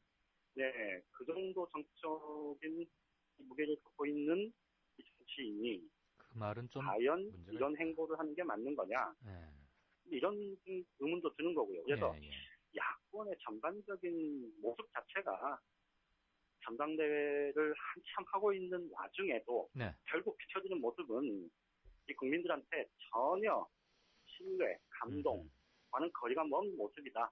M: 네, 그 정도 정적인 무게를 갖고 있는 이 정치인이
B: 그 말은 좀
M: 과연 이런 행보를 하는 게 맞는 거냐? 이런 의문도 드는 거고요. 그래서 야권의 전반적인 모습 자체가 전당대회를 한참 하고 있는 와중에도 결국 비춰지는 모습은 이 국민들한테 전혀 신뢰, 감동과는 거리가 먼 모습이다.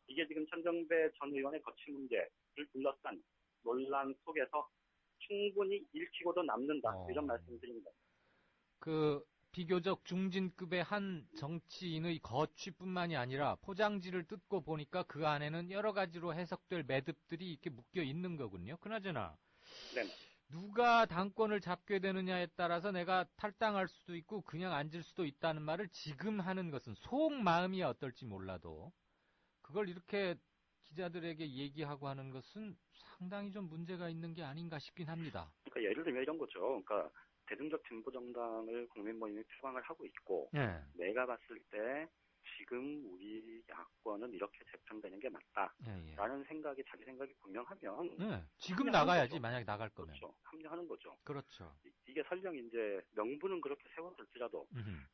M: 이게 지금 천정배 전 의원의 거취 문제를 둘러싼 논란 속에서 충분히 읽히고도 남는다. 이런 말씀을 드립니다.
B: 그 비교적 중진급의 한 정치인의 거취뿐만이 아니라 포장지를 뜯고 보니까 그 안에는 여러 가지로 해석될 매듭들이 이렇게 묶여 있는 거군요. 그나저나 누가 당권을 잡게 되느냐에 따라서 내가 탈당할 수도 있고 그냥 앉을 수도 있다는 말을 지금 하는 것은 속마음이 어떨지 몰라도 그걸 이렇게 기자들에게 얘기하고 하는 것은 상당히 좀 문제가 있는 게 아닌가 싶긴 합니다.
M: 그러니까 예를 들면 이런 거죠. 그러니까 대중적 진보 정당을 국민 모임이 표방을 하고 있고 내가 봤을 때 지금 우리 야권은 이렇게 재편되는 게 맞다라는 생각이 자기 생각이 분명하면
B: 지금 나가야지 거죠. 만약에 나갈 거면
M: 그렇죠. 합류하는 거죠.
B: 그렇죠.
M: 이게 설령 이제 명분은 그렇게 세워질지라도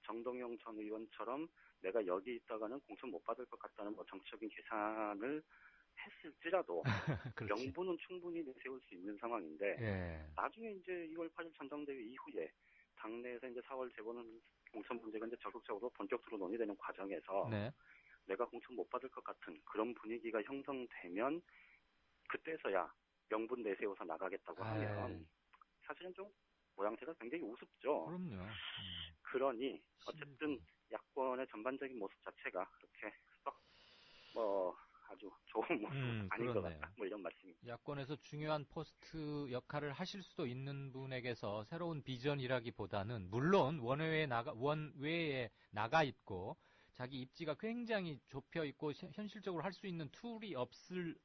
M: 정동영 전 의원처럼 내가 여기 있다가는 공천 못 받을 것 같다는 뭐 정치적인 계산을 했을지라도 명분은 충분히 내세울 수 있는 상황인데 나중에 이제 2월 8일 전당대회 이후에 당내에서 이제 4월 재보는 공천 문제가 이제 적극적으로 본격적으로 논의되는 과정에서 내가 공천 못 받을 것 같은 그런 분위기가 형성되면 그때서야 명분 내세워서 나가겠다고 하면 사실은 좀 모양새가 굉장히 우습죠.
B: 그럼요.
M: 그러니 어쨌든 야권의 전반적인 모습 자체가 그렇게 썩 아주 좋은 모습 아닌 것 같다. 뭐 이런 말씀입니다.
B: 야권에서 중요한 포스트 역할을 하실 수도 있는 분에게서 새로운 비전이라기보다는 물론 원외에 나가 있고 자기 입지가 굉장히 좁혀 있고 현실적으로 할 수 있는 툴이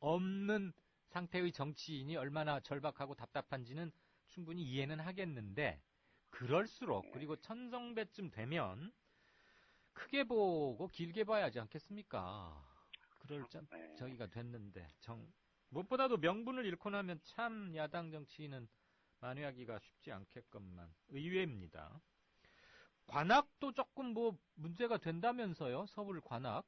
B: 없는 상태의 정치인이 얼마나 절박하고 답답한지는 충분히 이해는 하겠는데 그럴수록 그리고 천정배쯤 되면 크게 보고 길게 봐야지 않겠습니까? 그럴 저기가 됐는데 무엇보다도 명분을 잃고 나면 참 야당 정치인은 만회하기가 쉽지 않겠건만 의외입니다. 관악도 조금 뭐 문제가 된다면서요? 서울 관악.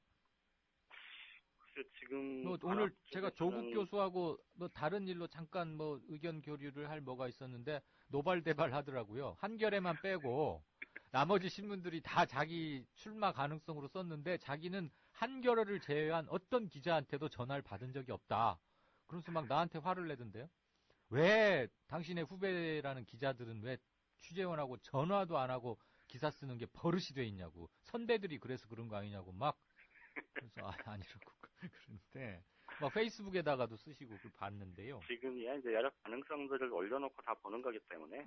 M: 지금
B: 오늘 제가 조국 교수하고 다른 일로 잠깐 의견 교류를 할 뭐가 있었는데 노발대발 하더라고요. 한겨레만 빼고 나머지 신문들이 다 자기 출마 가능성으로 썼는데 자기는 한겨레를 제외한 어떤 기자한테도 전화를 받은 적이 없다. 그러면서 막 나한테 화를 내던데요. 왜 당신의 후배라는 기자들은 왜 취재원하고 전화도 안 하고 기사 쓰는 게 버릇이 돼 있냐고. 선배들이 그래서 그런 거 아니냐고 막. 그래서 아니라고 그러는데 막 페이스북에다가도 쓰시고 그걸 봤는데요.
M: 지금이야 이제 여러 가능성들을 올려놓고 다 보는 거기 때문에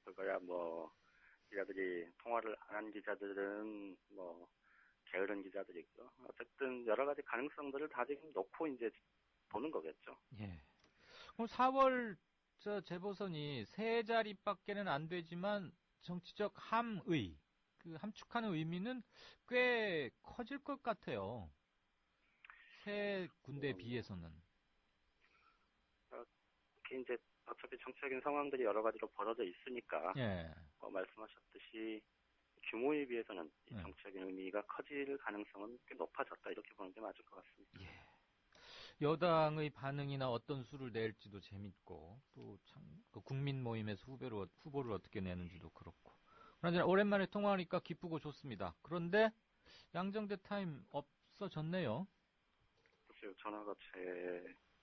M: 그거야 기자들이 통화를 안 한 기자들은 게으른 기자들이 있고 어쨌든 여러 가지 가능성들을 다 지금 놓고 이제 보는 거겠죠.
B: 예. 그럼 4월 재보선이 3자리밖에는 안 되지만 정치적 함의, 그 함축하는 의미는 꽤 커질 것 같아요. 세 군데에 비해서는.
M: 특히 이제 어차피 정치적인 상황들이 여러 가지로 벌어져 있으니까
B: 예.
M: 말씀하셨듯이 규모에 비해서는 이 정치적인 의미가 커질 가능성은 꽤 높아졌다 이렇게 보는 게 맞을 것 같습니다.
B: 예. 여당의 반응이나 어떤 수를 낼지도 재밌고 또 참 그 국민 모임에서 후보를 어떻게 내는지도 그렇고. 그러나 오랜만에 통화하니까 기쁘고 좋습니다. 그런데 양정대 타임 없어졌네요.
M: 글쎄요, 전화가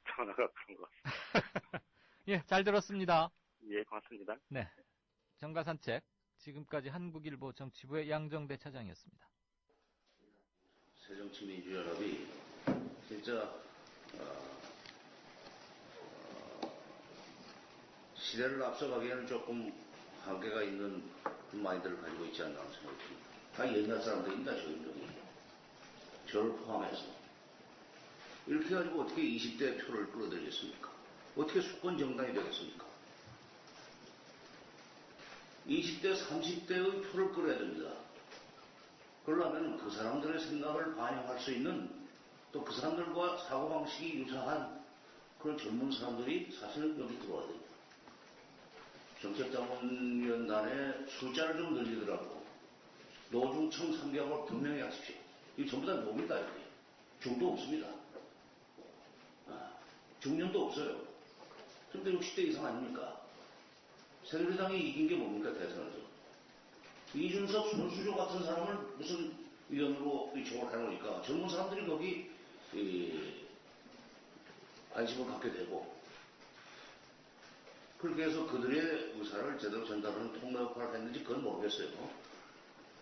M: 그런 것 같습니다.
B: 예, 잘 들었습니다.
M: 예, 고맙습니다.
B: 네, 정가산책 지금까지 한국일보 정치부의 양정대 차장이었습니다.
N: 새정치민주연합이 진짜 시대를 앞서가기에는 조금 한계가 있는 마인드를 가지고 있지 않나 하는 생각이 듭니다. 다 옛날 사람들입니다, 저희들이. 저를 포함해서. 이렇게 가지고 어떻게 20대 표를 끌어들이겠습니까? 어떻게 수권 정당이 되겠습니까? 20대, 30대의 표를 끌어야 됩니다. 그러려면 그 사람들의 생각을 반영할 수 있는 또 그 사람들과 사고방식이 유사한 그런 젊은 사람들이 사실은 여기 들어와야 됩니다. 정책자문위원단의 숫자를 좀 늘리더라고. 노중청 3개월 분명히 하십시오. 이거 전부 다 노입니다, 여기. 중도 없습니다. 중년도 없어요. 그런데 60대 이상 아닙니까? 새누리당이 이긴 게 뭡니까, 대선에서? 이준석, 손수조 같은 사람을 무슨 위원으로 초청을 해놓으니까 젊은 사람들이 거기 관심을 갖게 되고 그렇게 해서 그들의 의사를 제대로 전달하는 통로 역할을 했는지 그건 모르겠어요.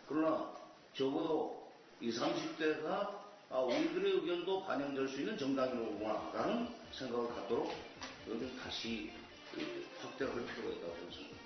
N: 그러나 적어도 20, 30대가 우리들의 의견도 반영될 수 있는 정당이로구나라는 생각을 갖도록 여기 다시 확대를 할 필요가 있다고 생각합니다.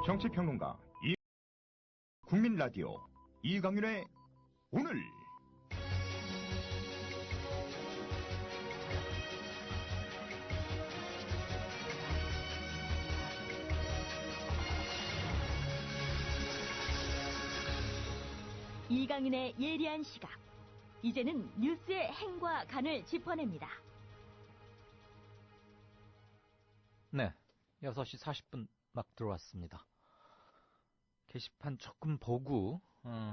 A: 정치평론가 국민 라디오 이강윤의 오늘.
G: 이강윤의 예리한 시각. 이제는 뉴스의 행과 간을 짚어냅니다.
B: 네, 6시 40분 막 들어왔습니다. 게시판 조금 보고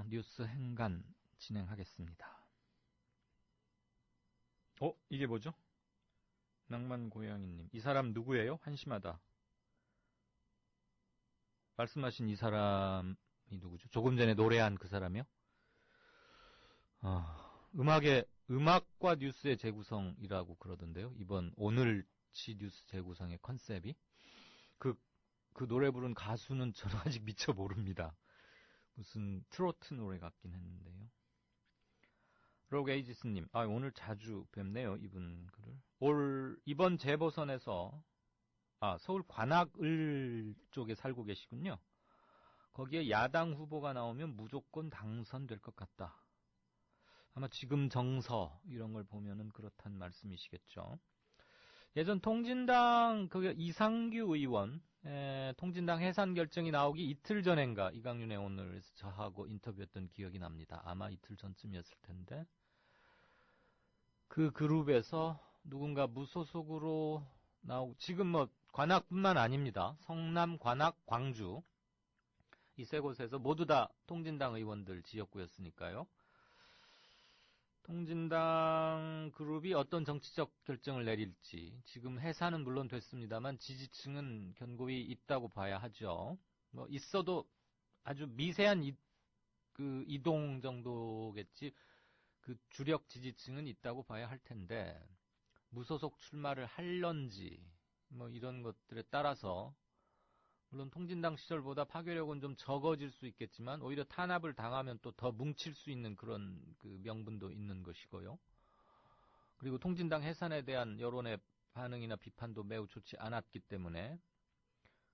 B: 뉴스 행간 진행하겠습니다. 이게 뭐죠? 낭만고양이님, 이 사람 누구예요? 한심하다. 말씀하신 이 사람이 누구죠? 조금 전에 노래한 그 사람이요? 음악과 뉴스의 재구성이라고 그러던데요. 이번 오늘치 뉴스 재구성의 컨셉이. 그 노래 부른 가수는 저는 아직 미처 모릅니다. 무슨 트로트 노래 같긴 했는데요. 로그 에이지스님, 오늘 자주 뵙네요. 이분 글을. 이번 재보선에서 서울 관악을 쪽에 살고 계시군요. 거기에 야당 후보가 나오면 무조건 당선될 것 같다. 아마 지금 정서 이런 걸 보면은 그렇단 말씀이시겠죠. 예전 통진당 이상규 의원 통진당 해산 결정이 나오기 이틀 전인가 이강윤의 오늘에서 저하고 인터뷰했던 기억이 납니다. 아마 이틀 전쯤이었을 텐데 그 그룹에서 누군가 무소속으로 나오고 지금 뭐 관악뿐만 아닙니다. 성남, 관악, 광주 이 세 곳에서 모두 다 통진당 의원들 지역구였으니까요. 통진당 그룹이 어떤 정치적 결정을 내릴지 지금 해산은 물론 됐습니다만 지지층은 견고히 있다고 봐야 하죠. 뭐 있어도 아주 미세한 이동 정도겠지. 그 주력 지지층은 있다고 봐야 할 텐데 무소속 출마를 할런지 뭐 이런 것들에 따라서 물론 통진당 시절보다 파괴력은 좀 적어질 수 있겠지만 오히려 탄압을 당하면 또 더 뭉칠 수 있는 그런 그 명분도 있는 것이고요. 그리고 통진당 해산에 대한 여론의 반응이나 비판도 매우 좋지 않았기 때문에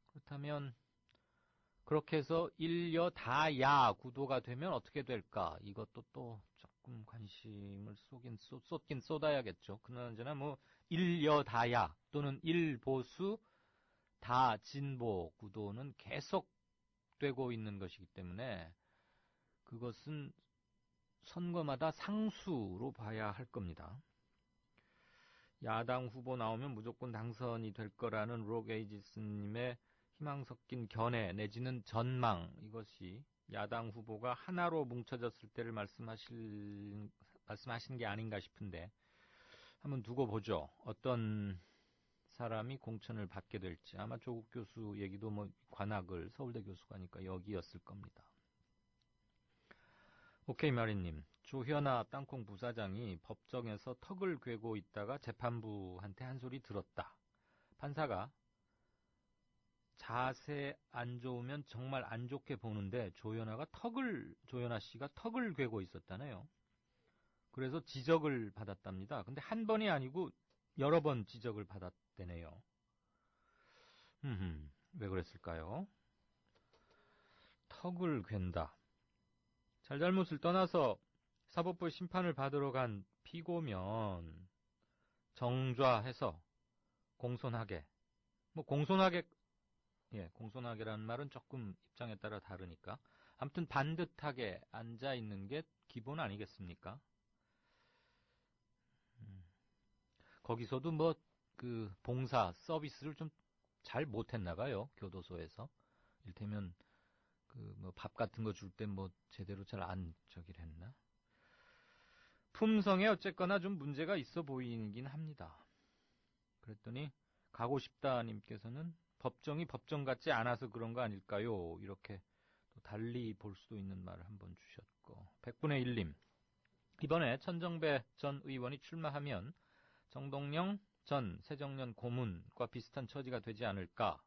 B: 그렇다면 그렇게 해서 일여다야 구도가 되면 어떻게 될까? 이것도 또 조금 관심을 쏟긴 쏟아야겠죠. 그나저나 뭐 일여다야 또는 일보수 다 진보 구도는 계속되고 있는 것이기 때문에 그것은 선거마다 상수로 봐야 할 겁니다. 야당 후보 나오면 무조건 당선이 될 거라는 록 에이지스님의 희망 섞인 견해 내지는 전망 이것이 야당 후보가 하나로 뭉쳐졌을 때를 말씀하신 게 아닌가 싶은데 한번 두고 보죠. 어떤 사람이 공천을 받게 될지 아마 조국 교수 얘기도 뭐 관악을 서울대 교수가니까 여기였을 겁니다. 오케이 마리님, 조현아 땅콩 부사장이 법정에서 턱을 괴고 있다가 재판부한테 한 소리 들었다. 판사가 자세 안 좋으면 정말 안 좋게 보는데 조현아 씨가 턱을 괴고 있었다네요. 그래서 지적을 받았답니다. 근데 한 번이 아니고 여러 번 지적을 받았대네요. 왜 그랬을까요? 턱을 괜다. 잘잘못을 떠나서 사법부의 심판을 받으러 간 피고면 정좌해서 공손하게 공손하게라는 말은 조금 입장에 따라 다르니까 아무튼 반듯하게 앉아있는 게 기본 아니겠습니까? 거기서도 뭐 그 봉사 서비스를 좀 잘 못했나 봐요. 교도소에서. 이를테면 그 뭐 밥 같은 거 줄 때 뭐 제대로 잘 안 저기를 했나? 품성에 어쨌거나 좀 문제가 있어 보이긴 합니다. 그랬더니 가고 싶다 님께서는 법정이 법정 같지 않아서 그런 거 아닐까요? 이렇게 또 달리 볼 수도 있는 말을 한번 주셨고 100분의 1님 이번에 천정배 전 의원이 출마하면 정동영 전 새정년 고문과 비슷한 처지가 되지 않을까?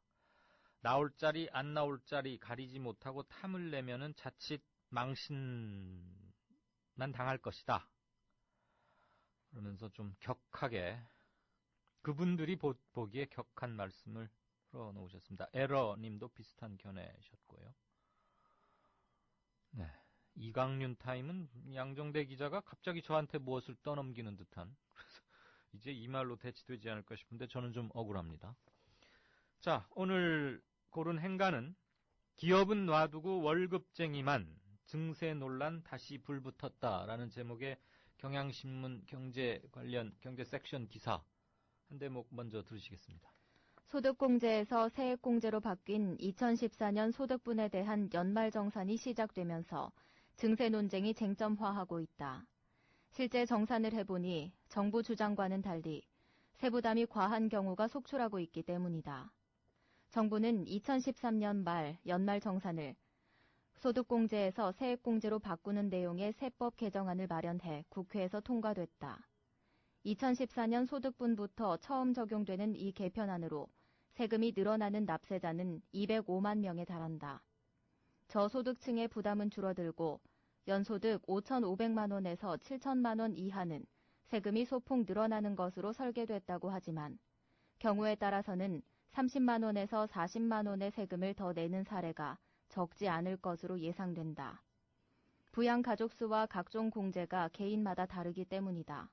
B: 나올 자리 안 나올 자리 가리지 못하고 탐을 내면은 자칫 망신만 당할 것이다. 그러면서 좀 격하게 그분들이 보기에 격한 말씀을 풀어놓으셨습니다. 에러님도 비슷한 견해셨고요. 네, 이강윤 타임은 양정대 기자가 갑자기 저한테 무엇을 떠넘기는 듯한 그래서 이제 이 말로 대치되지 않을까 싶은데 저는 좀 억울합니다. 자, 오늘 고른 행간은 기업은 놔두고 월급쟁이만 증세 논란 다시 불붙었다라는 제목의 경향신문 경제 관련 경제 섹션 기사 한 대목 먼저 들으시겠습니다.
J: 소득공제에서 세액공제로 바뀐 2014년 소득분에 대한 연말정산이 시작되면서 증세 논쟁이 쟁점화하고 있다. 실제 정산을 해보니 정부 주장과는 달리 세부담이 과한 경우가 속출하고 있기 때문이다. 정부는 2013년 말 연말정산을 소득공제에서 세액공제로 바꾸는 내용의 세법 개정안을 마련해 국회에서 통과됐다. 2014년 소득분부터 처음 적용되는 이 개편안으로 세금이 늘어나는 납세자는 205만 명에 달한다. 저소득층의 부담은 줄어들고 연소득 5,500만 원에서 7천만 원 이하는 세금이 소폭 늘어나는 것으로 설계됐다고 하지만 경우에 따라서는 30만 원에서 40만 원의 세금을 더 내는 사례가 적지 않을 것으로 예상된다. 부양 가족 수와 각종 공제가 개인마다 다르기 때문이다.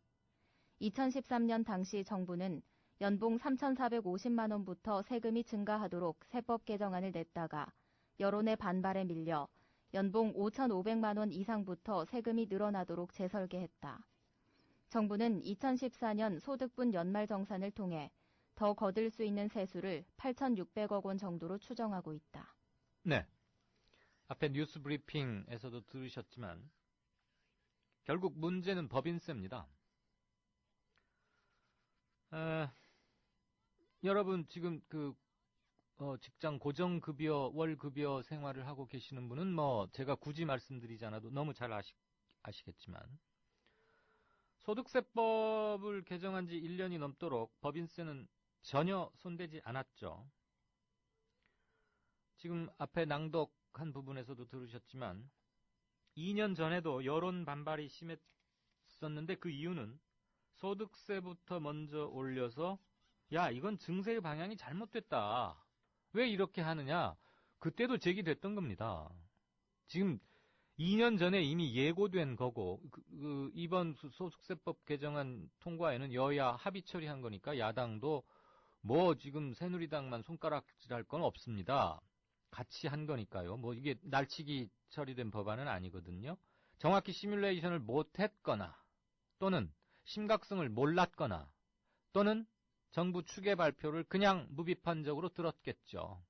J: 2013년 당시 정부는 연봉 3,450만 원부터 세금이 증가하도록 세법 개정안을 냈다가 여론의 반발에 밀려 연봉 5,500만 원 이상부터 세금이 늘어나도록 재설계했다. 정부는 2014년 소득분 연말정산을 통해 더 거둘 수 있는 세수를 8,600억 원 정도로 추정하고 있다.
B: 네. 앞에 뉴스 브리핑에서도 들으셨지만 결국 문제는 법인세입니다. 여러분 지금 직장 고정급여, 월급여 생활을 하고 계시는 분은 제가 굳이 말씀드리지 않아도 너무 잘 아시겠지만 소득세법을 개정한 지 1년이 넘도록 법인세는 전혀 손대지 않았죠. 지금 앞에 낭독한 부분에서도 들으셨지만 2년 전에도 여론 반발이 심했었는데 그 이유는 소득세부터 먼저 올려서 야, 이건 증세의 방향이 잘못됐다. 왜 이렇게 하느냐? 그때도 제기됐던 겁니다. 지금 2년 전에 이미 예고된 거고 이번 소득세법 개정안 통과에는 여야 합의 처리한 거니까 야당도 지금 새누리당만 손가락질할 건 없습니다. 같이 한 거니까요. 이게 날치기 처리된 법안은 아니거든요. 정확히 시뮬레이션을 못했거나 또는 심각성을 몰랐거나 또는 정부 추계 발표를 그냥 무비판적으로 들었겠죠.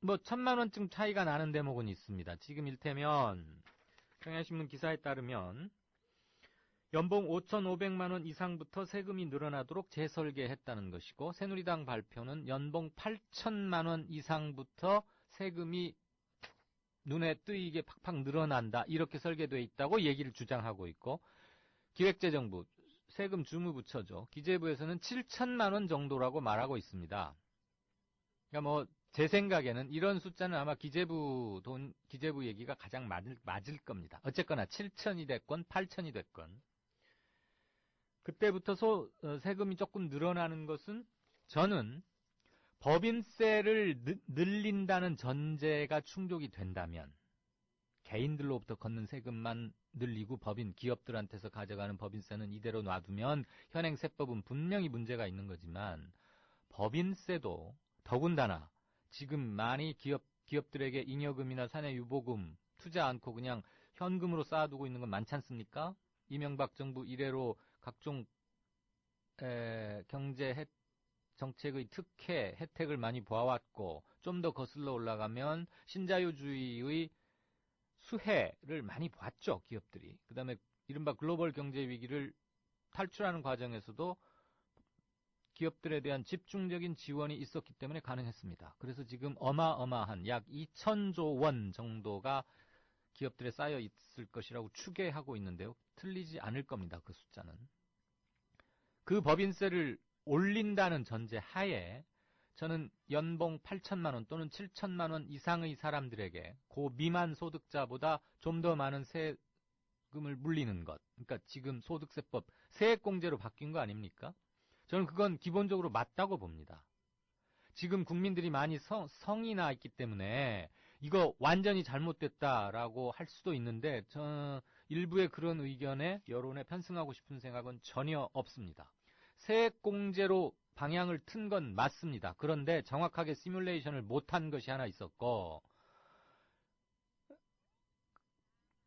B: 1,000만 원쯤 차이가 나는 대목은 있습니다. 지금 일테면 경향신문 기사에 따르면 연봉 5,500만 원 이상부터 세금이 늘어나도록 재설계했다는 것이고 새누리당 발표는 연봉 8,000만 원 이상부터 세금이 눈에 띄게 팍팍 늘어난다. 이렇게 설계되어 있다고 얘기를 주장하고 있고 기획재정부, 세금 주무부처죠. 기재부에서는 7천만 원 정도라고 말하고 있습니다. 그러니까 제 생각에는 이런 숫자는 아마 기재부 얘기가 가장 맞을 겁니다. 어쨌거나 7천이 됐건 8천이 됐건 그때부터 세금이 조금 늘어나는 것은 저는 법인세를 늘린다는 전제가 충족이 된다면 개인들로부터 걷는 세금만 늘리고 기업들한테서 가져가는 법인세는 이대로 놔두면 현행 세법은 분명히 문제가 있는 거지만 법인세도 더군다나 지금 많이 기업들에게 잉여금이나 사내유보금 투자 않고 그냥 현금으로 쌓아두고 있는 건 많지 않습니까? 이명박 정부 이래로 각종 경제 정책의 특혜, 혜택을 많이 보아왔고 좀 더 거슬러 올라가면 신자유주의의 수혜를 많이 봤죠, 기업들이. 그 다음에 이른바 글로벌 경제 위기를 탈출하는 과정에서도 기업들에 대한 집중적인 지원이 있었기 때문에 가능했습니다. 그래서 지금 어마어마한 약 2,000조 원 정도가 기업들에 쌓여 있을 것이라고 추계하고 있는데요. 틀리지 않을 겁니다, 그 숫자는. 그 법인세를 올린다는 전제 하에 저는 연봉 8천만 원 또는 7천만 원 이상의 사람들에게 그 미만 소득자보다 좀 더 많은 세금을 물리는 것. 그러니까 지금 소득세법 세액공제로 바뀐 거 아닙니까? 저는 그건 기본적으로 맞다고 봅니다. 지금 국민들이 많이 성이 나 있기 때문에 이거 완전히 잘못됐다라고 할 수도 있는데 일부의 그런 의견에 여론에 편승하고 싶은 생각은 전혀 없습니다. 세액공제로 방향을 튼 건 맞습니다. 그런데 정확하게 시뮬레이션을 못한 것이 하나 있었고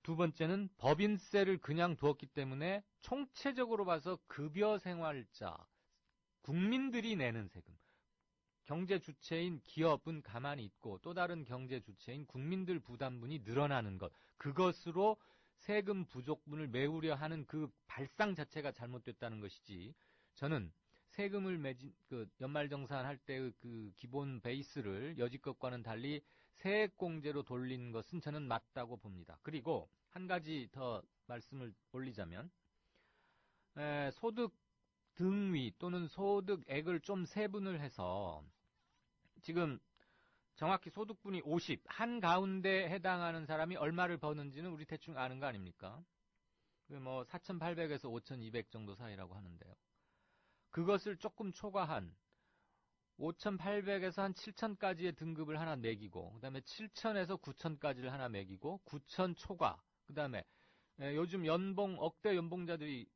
B: 두 번째는 법인세를 그냥 두었기 때문에 총체적으로 봐서 급여생활자, 국민들이 내는 세금, 경제 주체인 기업은 가만히 있고 또 다른 경제 주체인 국민들 부담분이 늘어나는 것, 그것으로 세금 부족분을 메우려 하는 그 발상 자체가 잘못됐다는 것이지 저는 세금을 연말정산할 때의 그 기본 베이스를 여지껏과는 달리 세액공제로 돌린 것은 저는 맞다고 봅니다. 그리고 한 가지 더 말씀을 올리자면 소득 등위 또는 소득액을 좀 세분을 해서 지금 정확히 소득분이 50, 한가운데 해당하는 사람이 얼마를 버는지는 우리 대충 아는 거 아닙니까? 그게 뭐 4,800에서 5,200 정도 사이라고 하는데요. 그것을 조금 초과한 5,800에서 한 7,000까지의 등급을 하나 매기고, 그 다음에 7,000에서 9,000까지를 하나 매기고, 9,000 초과, 그 다음에 요즘 억대 연봉자들이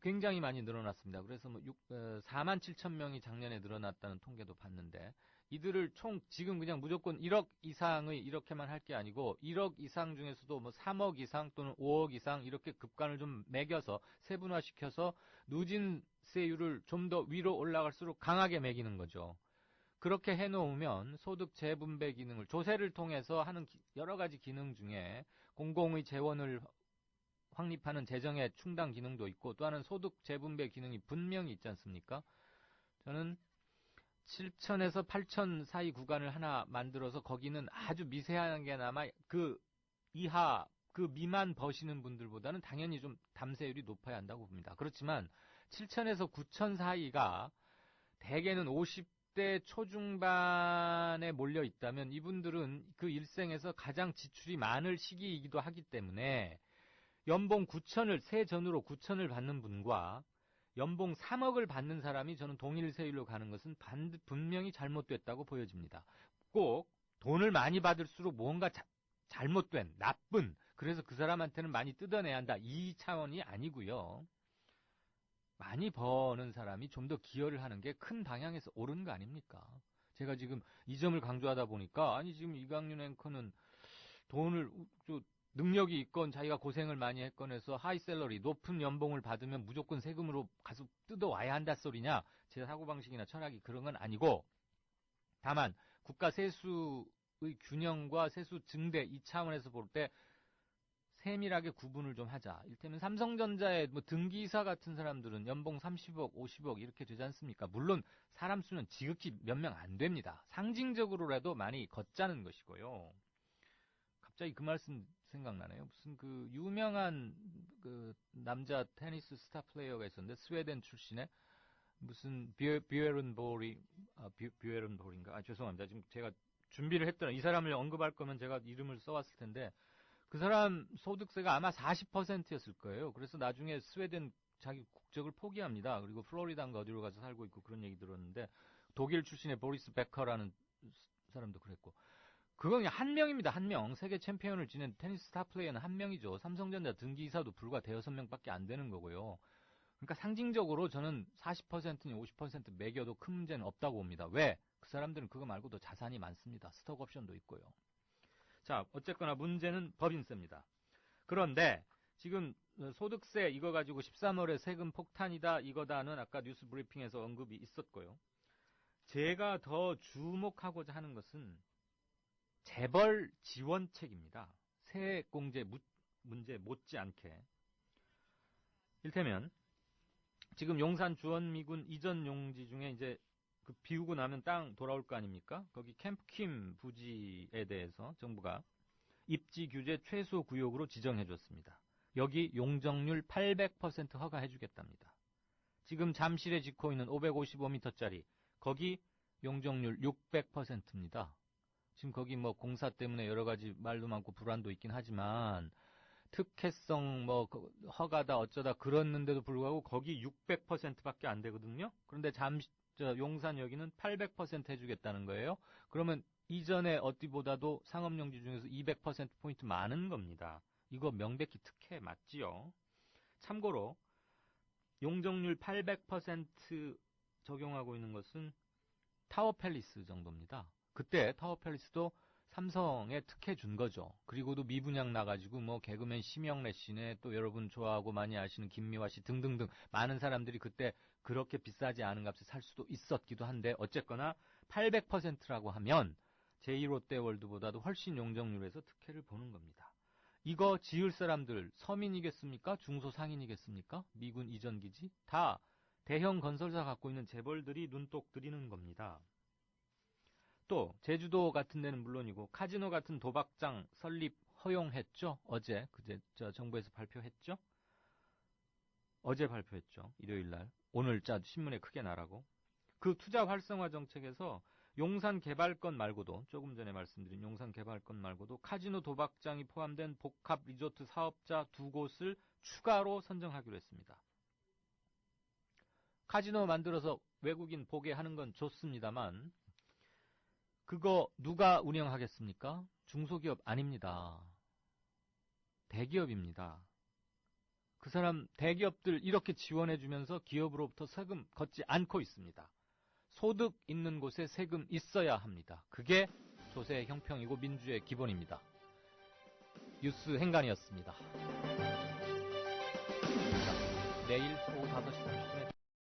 B: 굉장히 많이 늘어났습니다. 그래서 뭐 4만 7천 명이 작년에 늘어났다는 통계도 봤는데, 이들을 지금 그냥 무조건 1억 이상의 이렇게만 할 게 아니고 1억 이상 중에서도 뭐 3억 이상 또는 5억 이상 이렇게 급간을 좀 매겨서 세분화시켜서 누진세율을 좀 더 위로 올라갈수록 강하게 매기는 거죠. 그렇게 해놓으면 소득 재분배 기능을 조세를 통해서 하는 여러 가지 기능 중에 공공의 재원을 확립하는 재정의 충당 기능도 있고 또 하나는 소득 재분배 기능이 분명히 있지 않습니까? 저는 7,000에서 8,000 사이 구간을 하나 만들어서 거기는 아주 미세하게나마 그 미만 버시는 분들보다는 당연히 좀 담세율이 높아야 한다고 봅니다. 그렇지만 7,000에서 9,000 사이가 대개는 50대 초중반에 몰려 있다면 이분들은 그 일생에서 가장 지출이 많을 시기이기도 하기 때문에 연봉 9,000을 세전으로 9,000을 받는 분과 연봉 3억을 받는 사람이 저는 동일 세율로 가는 것은 분명히 잘못됐다고 보여집니다. 꼭 돈을 많이 받을수록 뭔가 잘못된, 나쁜, 그래서 그 사람한테는 많이 뜯어내야 한다. 이 차원이 아니고요. 많이 버는 사람이 좀 더 기여를 하는 게 큰 방향에서 옳은 거 아닙니까? 제가 지금 이 점을 강조하다 보니까 지금 이강윤 앵커는 돈을 능력이 있건 자기가 고생을 많이 했건 해서 하이 셀러리, 높은 연봉을 받으면 무조건 세금으로 가서 뜯어와야 한다 소리냐? 제 사고방식이나 철학이 그런 건 아니고 다만 국가 세수의 균형과 세수 증대 이 차원에서 볼 때 세밀하게 구분을 좀 하자. 이를테면 삼성전자의 등기이사 같은 사람들은 연봉 30억, 50억 이렇게 되지 않습니까? 물론 사람 수는 지극히 몇 명 안 됩니다. 상징적으로라도 많이 걷자는 것이고요. 갑자기 그 말씀 생각나네요. 무슨 그 유명한 그 남자 테니스 스타 플레이어가 있었는데 스웨덴 출신의 무슨 뷰에른볼인가? 죄송합니다. 지금 제가 준비를 했더라. 이 사람을 언급할 거면 제가 이름을 써왔을 텐데 그 사람 소득세가 아마 40%였을 거예요. 그래서 나중에 스웨덴 자기 국적을 포기합니다. 그리고 플로리다인가 어디로 가서 살고 있고 그런 얘기 들었는데 독일 출신의 보리스 베커라는 사람도 그랬고 그건 그냥 한 명입니다. 한 명. 세계 챔피언을 지낸 테니스 스타 플레이어는 한 명이죠. 삼성전자 등기이사도 불과 대여섯 명밖에 안 되는 거고요. 그러니까 상징적으로 저는 40%니 50% 매겨도 큰 문제는 없다고 봅니다. 왜? 그 사람들은 그거 말고도 자산이 많습니다. 스톡 옵션도 있고요. 자, 어쨌거나 문제는 법인세입니다. 그런데 지금 소득세 이거 가지고 13월에 세금 폭탄이다 이거다는 아까 뉴스 브리핑에서 언급이 있었고요. 제가 더 주목하고자 하는 것은 재벌 지원책입니다. 세액공제 문제 못지않게. 일테면 지금 용산 주원미군 이전 용지 중에 이제 그 비우고 나면 땅 돌아올 거 아닙니까? 거기 캠프킴 부지에 대해서 정부가 입지 규제 최소 구역으로 지정해 줬습니다. 여기 용적률 800% 허가해 주겠답니다. 지금 잠실에 짓고 있는 555m짜리 거기 용적률 600%입니다. 지금 거기 뭐 공사 때문에 여러 가지 말도 많고 불안도 있긴 하지만 특혜성 허가다 어쩌다 그랬는데도 불구하고 거기 600%밖에 안 되거든요. 그런데 용산 여기는 800% 해주겠다는 거예요. 그러면 이전에 어디보다도 상업용지 중에서 200%포인트 많은 겁니다. 이거 명백히 특혜 맞지요? 참고로 용적률 800% 적용하고 있는 것은 타워팰리스 정도입니다. 그때 타워팰리스도 삼성에 특혜 준 거죠. 그리고도 미분양 나가지고 뭐 개그맨 심영래 씨네 또 여러분 좋아하고 많이 아시는 김미화 씨 등등등 많은 사람들이 그때 그렇게 비싸지 않은 값에 살 수도 있었기도 한데 어쨌거나 800%라고 하면 제1롯데월드보다도 훨씬 용적률에서 특혜를 보는 겁니다. 이거 지을 사람들 서민이겠습니까? 중소상인이겠습니까? 미군 이전기지? 다 대형 건설사 갖고 있는 재벌들이 눈독 들이는 겁니다. 또 제주도 같은 데는 물론이고 카지노 같은 도박장 설립 허용했죠. 어제 정부에서 발표했죠. 어제 발표했죠. 일요일 날. 오늘 신문에 크게 나라고. 그 투자 활성화 정책에서 용산 개발권 말고도 조금 전에 말씀드린 용산 개발권 말고도 카지노 도박장이 포함된 복합 리조트 사업자 2곳을 추가로 선정하기로 했습니다. 카지노 만들어서 외국인 보게 하는 건 좋습니다만 그거 누가 운영하겠습니까? 중소기업 아닙니다. 대기업입니다. 그 사람 대기업들 이렇게 지원해주면서 기업으로부터 세금 걷지 않고 있습니다. 소득 있는 곳에 세금 있어야 합니다. 그게 조세의 형평이고 민주의 기본입니다. 뉴스 행간이었습니다.